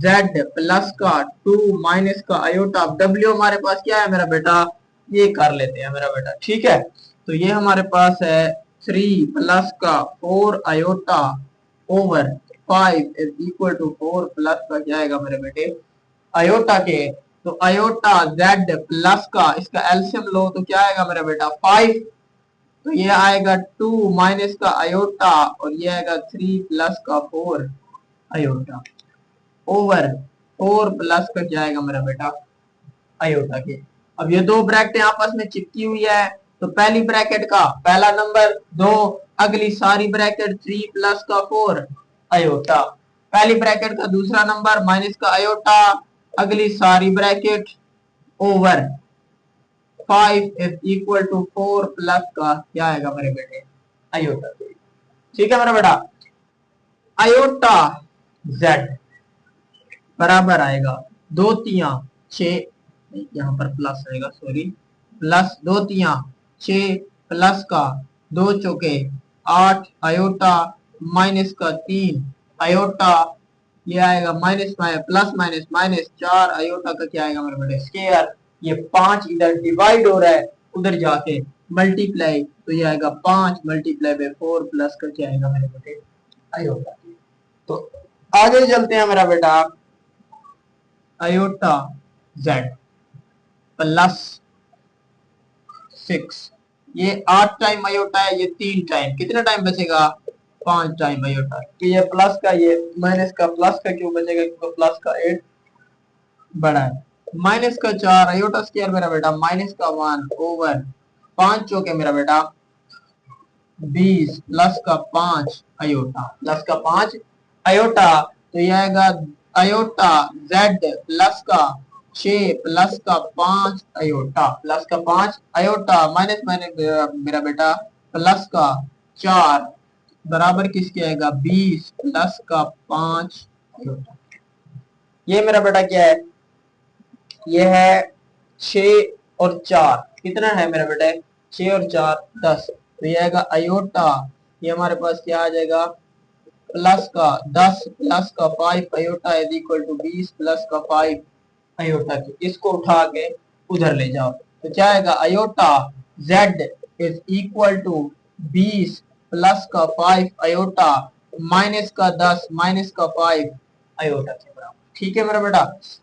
Speaker 1: Z प्लस का 2 माइनस का आयोटा W हमारे पास क्या है मेरा बेटा ये कर लेते हैं मेरा बेटा। ठीक है। तो ये हमारे पास है 3 प्लस का 4 iota over 5 is equal to 4 plus का क्या आएगा मेरे बेटे आयोटा के। तो आयोटा Z प्लस का इसका एलसीएम लो तो क्या आएगा मेरा बेटा 5। तो ये आएगा 2 माइनस का आयोटा और ये आएगा 3 प्लस का 4 आयोटा ओवर 4 प्लस का क्या आएगा मेरा बेटा आयोटा के। अब ये दो ब्रैकेट आपस में चिपकी हुई है तो पहली ब्रैकेट का पहला नंबर 2 अगली सारी ब्रैकेट 3 प्लस का 4 आयोटा पहली ब्रैकेट का दूसरा नंबर माइनस का आयोटा अगली सारी bracket over 5 is equal to 4 plus का क्या आएगा मेरे बेटे आयोटा। ठीक है मेरा बेटा। आयोटा Z बराबर आएगा 2 3 6 यहाँ पर प्लस आएगा सॉरी प्लस 2 3 6 प्लस का 2 चौके 8 आयोटा माइनस का 3 आयोटा ये आएगा minus plus minus minus 4 iota का क्या आएगा मेरे बेटे स्क्वायर। ये 5 इधर डिवाइड हो रहा है उधर जाके मल्टीप्लाई, तो ये आएगा 5 मल्टीप्लाई बाय 4 प्लस का क्या आएगा मेरे बेटे आयोटा। तो आगे चलते हैं मेरा बेटा, आयोटा जेड प्लस 6, ये 8 टाइम आयोटा है, ये 3 टाइम, कितना टाइम बचेगा 5 टाइम आयोटा। कि ये प्लस का ये माइनस का, प्लस का क्यों बचेगा क्योंकि प्लस का 8 बड़ा है। माइनस का 4 आयोटा स्क्वायर मेरा बेटा माइनस का 1 ओवर 5 चौके मेरा बेटा 20 प्लस का 5 आयोटा, प्लस का 5 आयोटा, तो ये आएगा आयोटा जेड प्लस का 6 प्लस का 5 आयोटा, प्लस का 5 आयोटा माइनस माइनस मेरा बेटा प्लस का 4 बराबर किसके आएगा 20 प्लस का 5 आयोटा। ये मेरा बेटा क्या है, ये है 6 और 4, कितना है मेरा बेटा 6 और 4 10, तो ये आएगा आयोटा, ये हमारे पास क्या आ जाएगा प्लस का 10 प्लस का 5 iota is equal to 20 plus का 5 आयोटा की, इसको उठा के उधर ले जाओ, तो क्या आएगा iota z is equal to 20 plus का 5 आयोटा माइनस का 10 माइनस का 5 आयोटा के बराबर। ठीक है मेरा बेटा।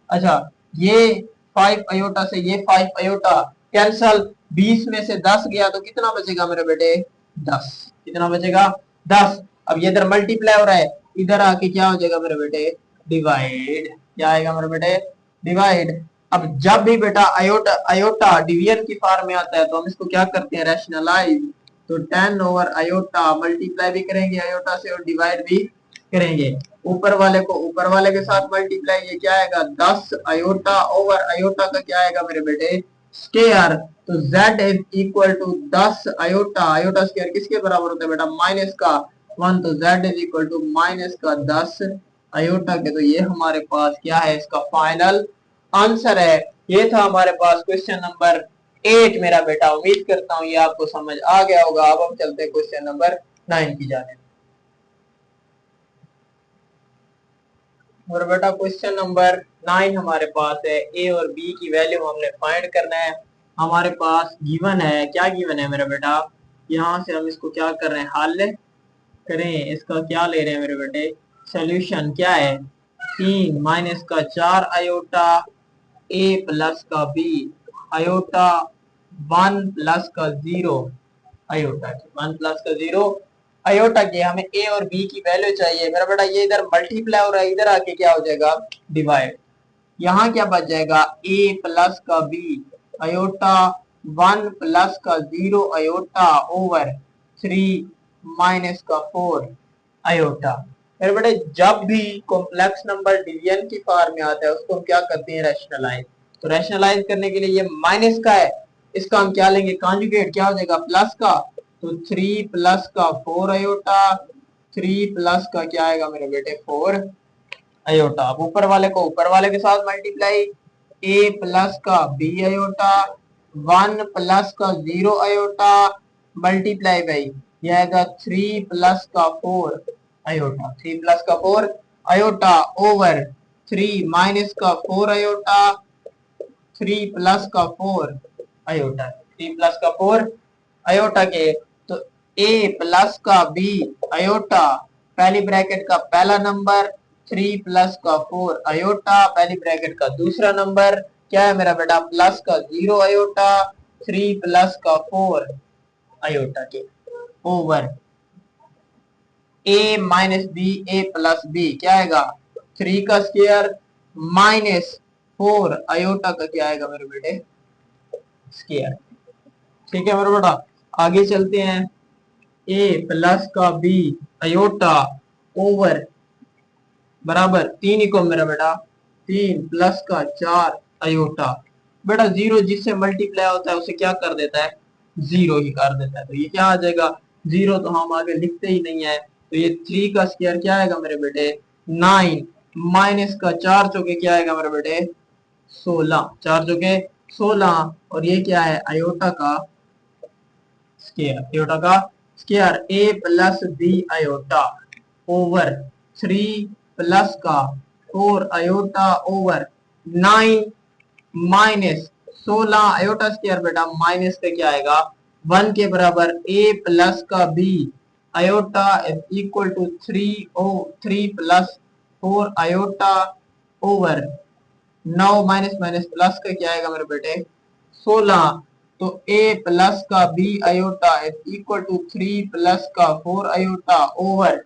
Speaker 1: अच्छा, ये 5 आयोटा से ये 5 आयोटा कैंसल, 20 में से 10 गया तो कितना बचेगा मेरे बेटे 10, कितना बचेगा 10। अब ये इधर मल्टीप्लाई हो रहा है, इधर आके क्या हो जाएगा मेरे बेटे डिवाइड, क्या आएगा मेरे बेटे डिवाइड। अब जब भी बेटा आयोटा आयोटा डिवीजन की फॉर्म में आता है तो हम इसको क्या करते हैं रैशनलाइज, तो 10 ओवर आयोटा मल्टीप्लाई भी करेंगे आयोटा से और डिवाइड भी करेंगे, ऊपर वाले को ऊपर वाले के साथ मल्टीप्लाई, ये क्या आएगा 10 आयोटा ओवर आयोटा का क्या आएगा मेरे बेटे स्क्वायर, तो z is equal to 10 iota, iota square किसके बराबर होता है बेटा माइनस का 1, तो z is equal to minus का 10 आयोटा के, तो ये हमारे पास क्या है इसका फाइनल आंसर है। ये था हमारे पास क्वेश्चन नंबर 8 मेरा बेटा, उम्मीद करता हूँ ये आपको समझ आ गया होगा। अब हम चलते हैं क्वेश्चन नंबर 9 की जाने। और बेटा क्वेश्चन नंबर 9 हमारे पास है, ए और बी की वैल्यू हमने फाइंड करना है। हमारे पास गिवन है, क्या गिवन है मेरा बेटा, यहाँ से हम इसको क्या कर रहे हैं हल करें, इसका क्या ले रहे हैं मेरे बेटे सोल्यूशन, क्या है 3 माइनस का 4 आयोटा ए प्लस का बी आयोटा 1 प्लस का 0 आयोटा, 1 प्लस का 0 आयोटा के, हमें ए और बी की वैल्यू चाहिए मेरा बेटा। ये इधर मल्टीप्लाई हो रहा है, इधर आके क्या हो जाएगा डिवाइड, यहाँ क्या बच जाएगा ए प्लस का बी आयोटा 1 प्लस का 0 आयोटा ओवर 3 माइनस का 4 आयोटा। मेरे बेटे जब भी कॉम्प्लेक्स नंबर डिवीजन की फॉर्म में आता है उसको हम क्या करते हैं रैशनलाइज, तो रैशनलाइज करने के लिए ये माइनस का है, इसका हम क्या लेंगे कॉन्जुगेट, क्या हो जाएगा प्लस का, तो 3 प्लस का 4 आयोटा 3 प्लस का क्या आएगा मेरे बेटे 4 आयोटा। अब ऊपर वाले को ऊपर वाले के साथ मल्टीप्लाई, ए प्लस का बी आयोटा 1 प्लस का 0 आयोटा मल्टीप्लाई बाई ये आएगा 3 प्लस का 4 आयोटा, 3 प्लस का 4 आयोटा ओवर 3 माइनस का 4 आयोटा 3 प्लस का 4 आयोटा, 3 प्लस का 4 आयोटा के, तो a प्लस का b आयोटा पहली ब्रैकेट का पहला नंबर 3 प्लस का 4 आयोटा पहली ब्रैकेट का दूसरा नंबर, क्या है मेरा बेटा प्लस का 0 आयोटा 3 प्लस का 4 आयोटा के over a minus B A plus b, क्या आएगा 3 का स्क्वायर माइनस 4 आयोटा का क्या आएगा मेरे बेटे स्क्वायर। ठीक है मेरे बेटा, आगे चलते हैं, ए प्लस का बी आयोटा ओवर बराबर 3 ही को मेरा बेटा 3 प्लस का 4 आयोटा, बेटा 0 जिससे मल्टीप्लाई होता है उसे क्या कर देता है 0 ही कर देता है, तो ये क्या आ जाएगा 0, तो हम आगे लिखते ही नहीं है, तो ये 3 का स्क्वायर क्या आएगा मेरे बेटे 9 माइनस का 4 चौके क्या आएगा मेरे बेटे 16, 4 चौके 16, और ये क्या है आयोटा का स्क्वायर, आयोटा का square a plus b iota over 3 plus का 4 iota over 9 minus 16 iota square बेटा माइनस पे क्या आएगा 1 के बराबर a प्लस का b iota is equal to 3 plus 4 iota over 9 minus minus plus का क्या आएगा मेरे बेटे 16। तो a प्लस का b iota is equal to 3 plus का 4 आयोटा ओवर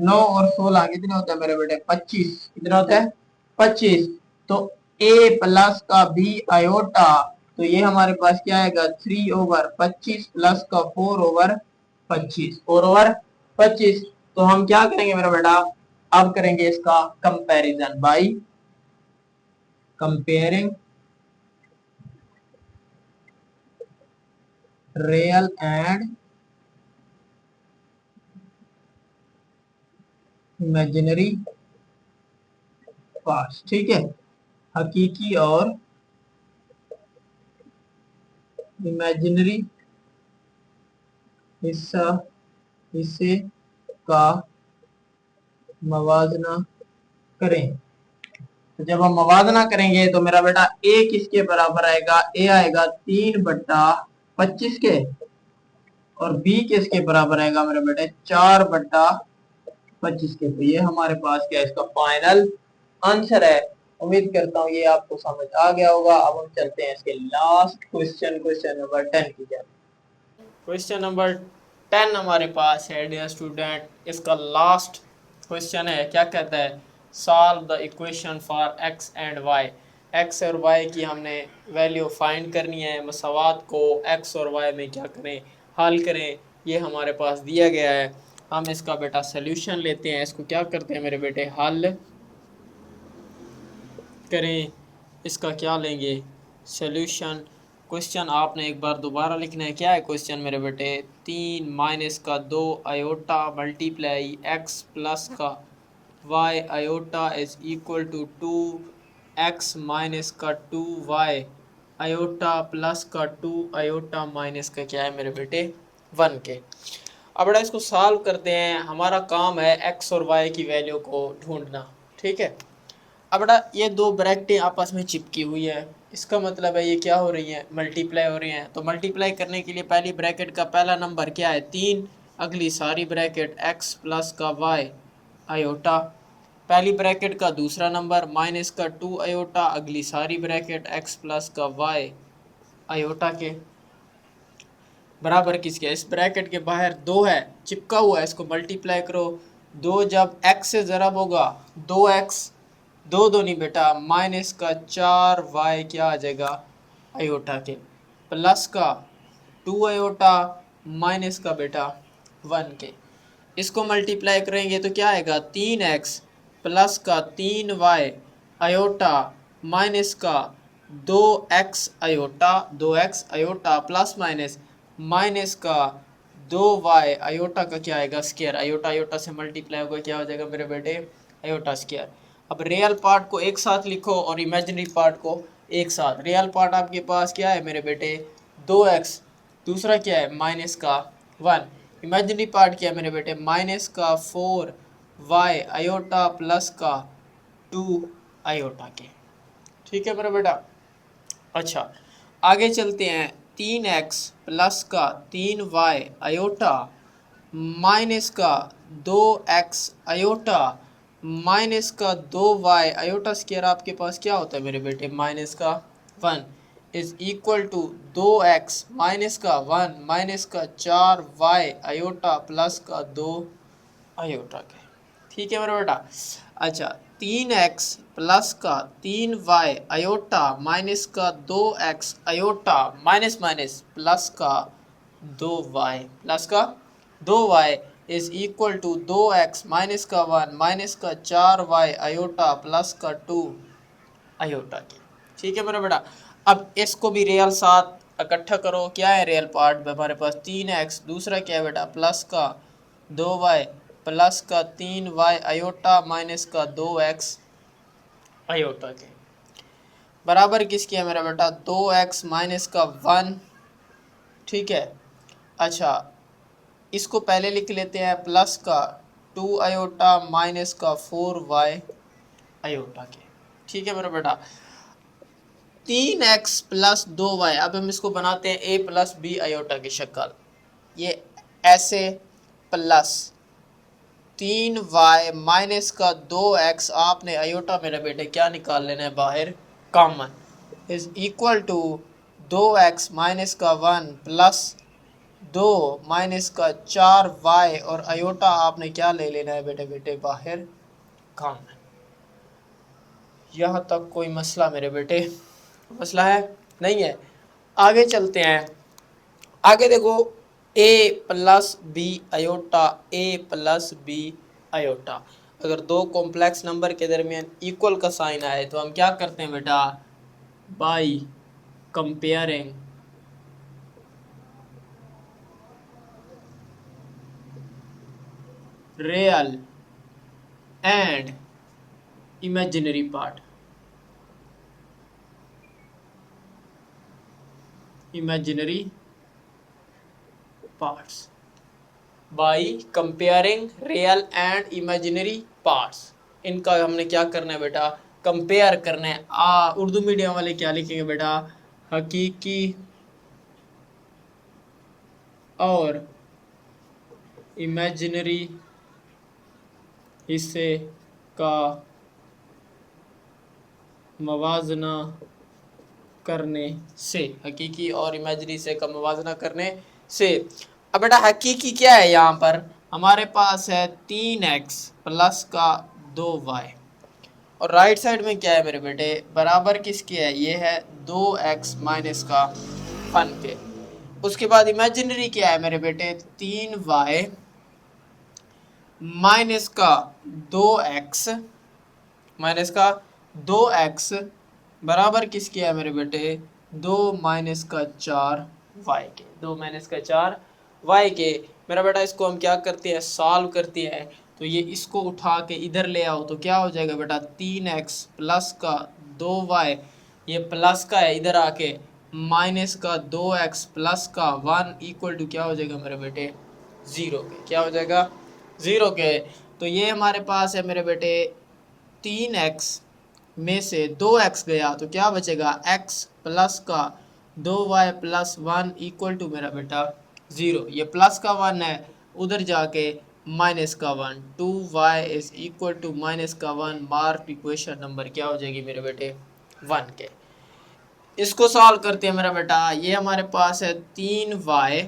Speaker 1: 9 और 16 कितने होते हैं मेरे बेटे 25। कितना होता है 25। तो a प्लस का b आयोटा तो ये हमारे पास क्या आएगा 3 ओवर 25 प्लस का 4 ओवर 25 4 ओवर 25। तो हम क्या करेंगे मेरा बेटा अब करेंगे इसका comparison by comparing real and imaginary parts. ठीक है हकीकी और इमेजिनरी हिस्सा हिस्से का मवाजना करें। तो जब हम मवाजना करेंगे तो मेरा बेटा ए किसके बराबर आएगा ए आएगा 3/25 के और बी किसके बराबर आएगा मेरे बेटे 4/25 के। तो ये हमारे पास क्या इसका फाइनल आंसर है। उम्मीद करता हूँ ये आपको समझ आ गया होगा। अब हम चलते हैं इसके लास्ट क्वेश्चन क्वेश्चन नंबर 10 की जाए। क्वेश्चन नंबर 10 हमारे पास है डियर स्टूडेंट। इसका लास्ट क्वेश्चन है। क्या कहता है solve the equation for x and y. X और वाई की हमने वैल्यू फाइंड करनी है। मसावात को एक्स और वाई में क्या करें हल करें। ये हमारे पास दिया गया है। हम इसका बेटा सोल्यूशन लेते हैं। इसको क्या करते हैं मेरे बेटे हल करें। इसका क्या लेंगे सोल्यूशन। क्वेश्चन आपने एक बार दोबारा लिखना है। क्या है क्वेश्चन मेरे बेटे 3 माइनस का 2 आयोटा मल्टीप्लाई एक्स प्लस का y iota is equal to 2 x minus का 2 वाई आयोटा प्लस का 2 आयोटा माइनस का क्या है मेरे बेटे 1 के। अब बेटा इसको सॉल्व करते हैं। हमारा काम है एक्स और वाई की वैल्यू को ढूंढना। ठीक है अब बेटा ये दो ब्रैकेटें आपस में चिपकी हुई है। इसका मतलब है ये क्या हो रही है मल्टीप्लाई हो रही हैं। तो मल्टीप्लाई करने के लिए पहली ब्रैकेट का पहला नंबर क्या है 3 अगली सारी ब्रैकेट x प्लस का y आयोटा। पहली ब्रैकेट का दूसरा नंबर माइनस का 2 आयोटा अगली सारी ब्रैकेट x प्लस का y आयोटा के बराबर किसके। इस ब्रैकेट के बाहर 2 है चिपका हुआ है इसको मल्टीप्लाई करो। 2 जब x से ज़रब होगा 2x 2 नहीं बेटा माइनस का 4y क्या आ जाएगा आयोटा के प्लस का 2 आयोटा माइनस का बेटा 1 के। इसको मल्टीप्लाई करेंगे तो क्या आएगा 3x प्लस का 3y आयोटा माइनस का 2x iota 2x iota plus minus minus का 2y आयोटा का क्या आएगा स्क्वायर। आयोटा आयोटा से मल्टीप्लाई होगा क्या हो जाएगा मेरे बेटे आयोटा स्क्वायर। अब रियल पार्ट को एक साथ लिखो और इमेजिनरी पार्ट को एक साथ। रियल पार्ट आपके पास क्या है मेरे बेटे 2x दूसरा क्या है माइनस का 1। इमेजिनरी पार्ट क्या है मेरे बेटे माइनस का 4y आयोटा प्लस का 2 आयोटा के। ठीक है मेरा बेटा। अच्छा आगे चलते हैं 3x प्लस का 3y आयोटा माइनस का 2x आयोटा माइनस का 2y आयोटा स्क्वायर आपके पास क्या होता है मेरे बेटे माइनस का 1 is equal to 2x minus का 1 माइनस का 4y आयोटा प्लस का 2 आयोटा के। ठीक है मेरा बेटा। अच्छा 3x प्लस का 3y आयोटा माइनस का 2x iota minus minus plus का 2y प्लस का 2y is equal to 2x minus का 1 माइनस का 4y आयोटा प्लस का 2 आयोटा की। ठीक है मेरा बेटा। अब इसको भी रियल साथ इकट्ठा करो। क्या है रियल पार्ट में हमारे पास 3x दूसरा क्या है बेटा प्लस का 2y प्लस का 3y आयोटा माइनस का 2x आयोटा के बराबर किसकी है मेरा बेटा 2x माइनस का 1। ठीक है अच्छा इसको पहले लिख लेते हैं प्लस का 2 आयोटा माइनस का 4y आयोटा के। ठीक है मेरा बेटा।
Speaker 2: 3x plus 2y। अब हम इसको बनाते हैं a प्लस बी आयोटा की शक्ल। ये ऐसे प्लस 3y माइनस का 2x, आपने आयोटा मेरे बेटे क्या निकाल लेना है बाहर, common, is equal to 2x minus का 1 प्लस 2 माइनस का 4y, और आयोटा आपने क्या ले लेना है बेटे बेटे बाहर, कॉमन। यहाँ तक कोई मसला मेरे बेटे, मसला है नहीं है? आगे चलते हैं। आगे देखो, a plus b iota, a plus b iota. अगर दो कॉम्प्लेक्स नंबर के दरमियान इक्वल का साइन आए तो हम क्या करते हैं बेटा, by comparing real and imaginary part, imaginary parts, by comparing real and imaginary parts. इनका हमने क्या करना है बेटा, कंपेयर करना है। उर्दू मीडियम वाले क्या लिखेंगे बेटा, हकीकी और इमेजिनरी हिस्से का मवाजना करने से, हकीकी और इमेजिनरी हिस्से का मवाजना करने से। अब बेटा हकीकी क्या है, यहाँ पर हमारे पास है 3x प्लस का 2y, और राइट साइड में क्या है मेरे बेटे, बराबर किसके है, ये है 2x माइनस का 1 के। उसके बाद इमेजिनरी क्या है मेरे बेटे, 3y माइनस का 2x, माइनस का 2x बराबर किसके है मेरे बेटे, 2 माइनस का 4y के, 2 माइनस का 4y के। मेरा बेटा इसको हम क्या करते हैं, सॉल्व करते हैं। तो ये इसको उठा के इधर ले आओ तो क्या हो जाएगा बेटा, 3x प्लस का 2y, ये प्लस का है, इधर आके माइनस का 2x प्लस का 1 इक्वल टू क्या हो जाएगा मेरे बेटे, 0 के। क्या हो जाएगा, 0 के। तो ये हमारे पास है मेरे बेटे 3x में से 2x गया तो क्या बचेगा, x प्लस का 2y प्लस 1 इक्वल टू मेरा बेटा 0। ये प्लस का 1 है, उधर जाके माइनस का 1, 2y is equal to minus का 1। मार्क इक्वेशन नंबर क्या हो जाएगी मेरे बेटे, 1 के। इसको सॉल्व करते हैं मेरा बेटा, ये हमारे पास है 3y,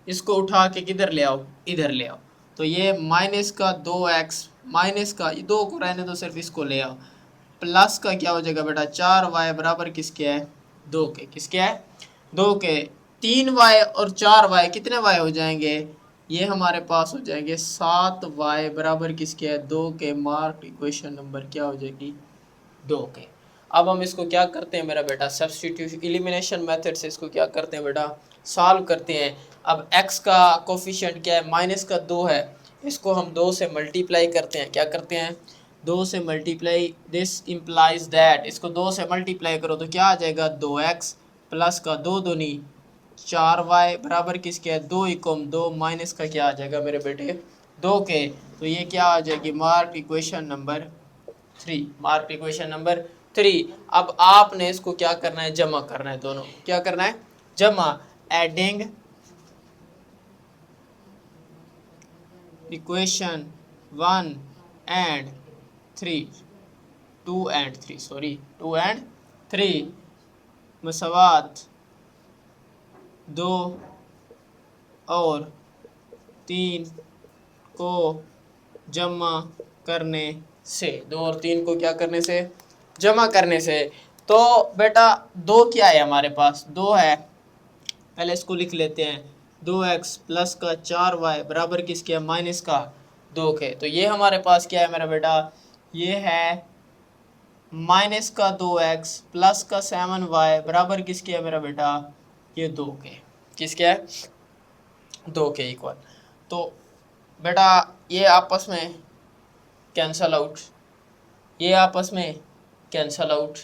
Speaker 2: इसको उठा के किधर ले आओ, इधर ले आओ। तो ये माइनस का 2x, माइनस का, ये 2 को रहने दो, सिर्फ इसको ले आओ, प्लस का क्या हो जाएगा बेटा, 4y बराबर किसके है, 2 के। किसके है, 2 के। 3y और 4y कितने y हो जाएंगे, ये हमारे पास हो जाएंगे 7y बराबर किसके है, 2 के। मार्क इक्वेशन नंबर क्या हो जाएगी, 2 के। अब हम इसको क्या करते हैं मेरा बेटा, सब्स्टिट्यूशन एलिमिनेशन मेथड से इसको क्या करते हैं बेटा, सॉल्व करते हैं। अब x का कोफिशिएंट क्या है, माइनस का 2 है, इसको हम 2 से मल्टीप्लाई करते हैं। क्या करते हैं, 2 से मल्टीप्लाई, दिस इम्प्लाइज दैट, इसको 2 से मल्टीप्लाई करो तो क्या आ जाएगा, 2x प्लस का 2 दूनी 4y बराबर किसके है, 2 इक्वम 2, माइनस का क्या आ जाएगा मेरे बेटे, 2 के। तो ये क्या आ जाएगी, mark equation number 3, mark equation number 3। अब आपने इसको क्या करना है, जमा करना है, दोनों क्या करना है, जमा, adding equation 1 and 3, 2 and 3, sorry 2 and 3 मसवात 2 और 3 को जमा करने से, 2 और 3 को क्या करने से, जमा करने से। तो बेटा 2 क्या है हमारे पास, 2 है, पहले इसको लिख लेते हैं, 2x प्लस का 4y बराबर किसके है, माइनस का 2 के। तो ये हमारे पास क्या है मेरा बेटा, ये है माइनस का 2x प्लस का 7y बराबर किसके है मेरा बेटा, ये 2 के। किसके है, 2 के इक्वल। तो बेटा ये आपस में कैंसल आउट, ये आपस में कैंसल आउट,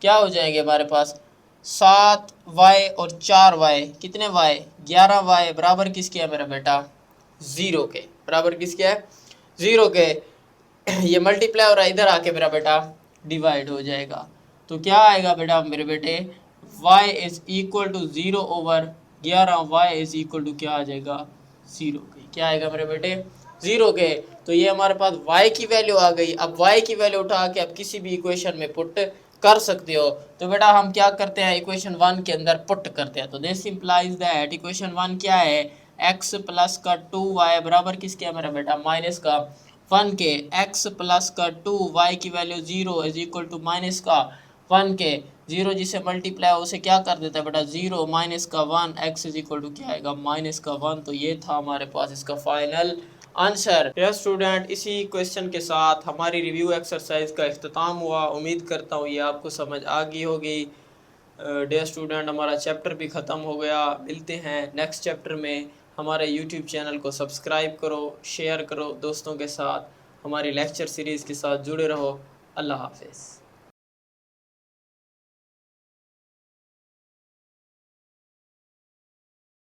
Speaker 2: क्या हो जाएंगे हमारे पास, 7y और 4y कितने y, 11y बराबर किसके है मेरा बेटा, 0 के। बराबर किसके है, 0 के। ये मल्टीप्लाई हो रहा है, इधर आके मेरा बेटा डिवाइड हो जाएगा। तो क्या आएगा बेटा मेरे बेटे, y is equal to 0/11, y is equal to क्या आ जाएगा 0 के, क्या आएगा मेरे बेटे 0 के। तो ये हमारे पास y की वैल्यू आ गई। अब y की वैल्यू उठा के आप किसी भी इक्वेशन में पुट कर सकते हो। तो बेटा हम क्या करते हैं, इक्वेशन 1 के अंदर पुट करते हैं। तो दिस इंप्लाइज दैट इक्वेशन 1 क्या है, x प्लस का 2y बराबर किसके है मेरा बेटा, माइनस का 1 के, x प्लस का 2y की value 0 is equal to minus का 1 के, 0 जिसे मल्टीप्लाई हो उसे क्या कर देता है बेटा 0 माइनस का 1, x इज इक्वल टू क्या आएगा माइनस का 1। तो ये था हमारे पास इसका फाइनल आंसर। डियर स्टूडेंट, इसी क्वेश्चन के साथ हमारी रिव्यू एक्सरसाइज का इख्तिताम हुआ। उम्मीद करता हूँ ये आपको समझ आ गई होगी। डियर स्टूडेंट, हमारा चैप्टर भी ख़त्म हो गया। मिलते हैं नेक्स्ट चैप्टर में। हमारे यूट्यूब चैनल को सब्सक्राइब करो, शेयर करो दोस्तों के साथ, हमारी लेक्चर सीरीज़ के साथ जुड़े रहो। अल्लाह हाफिज़।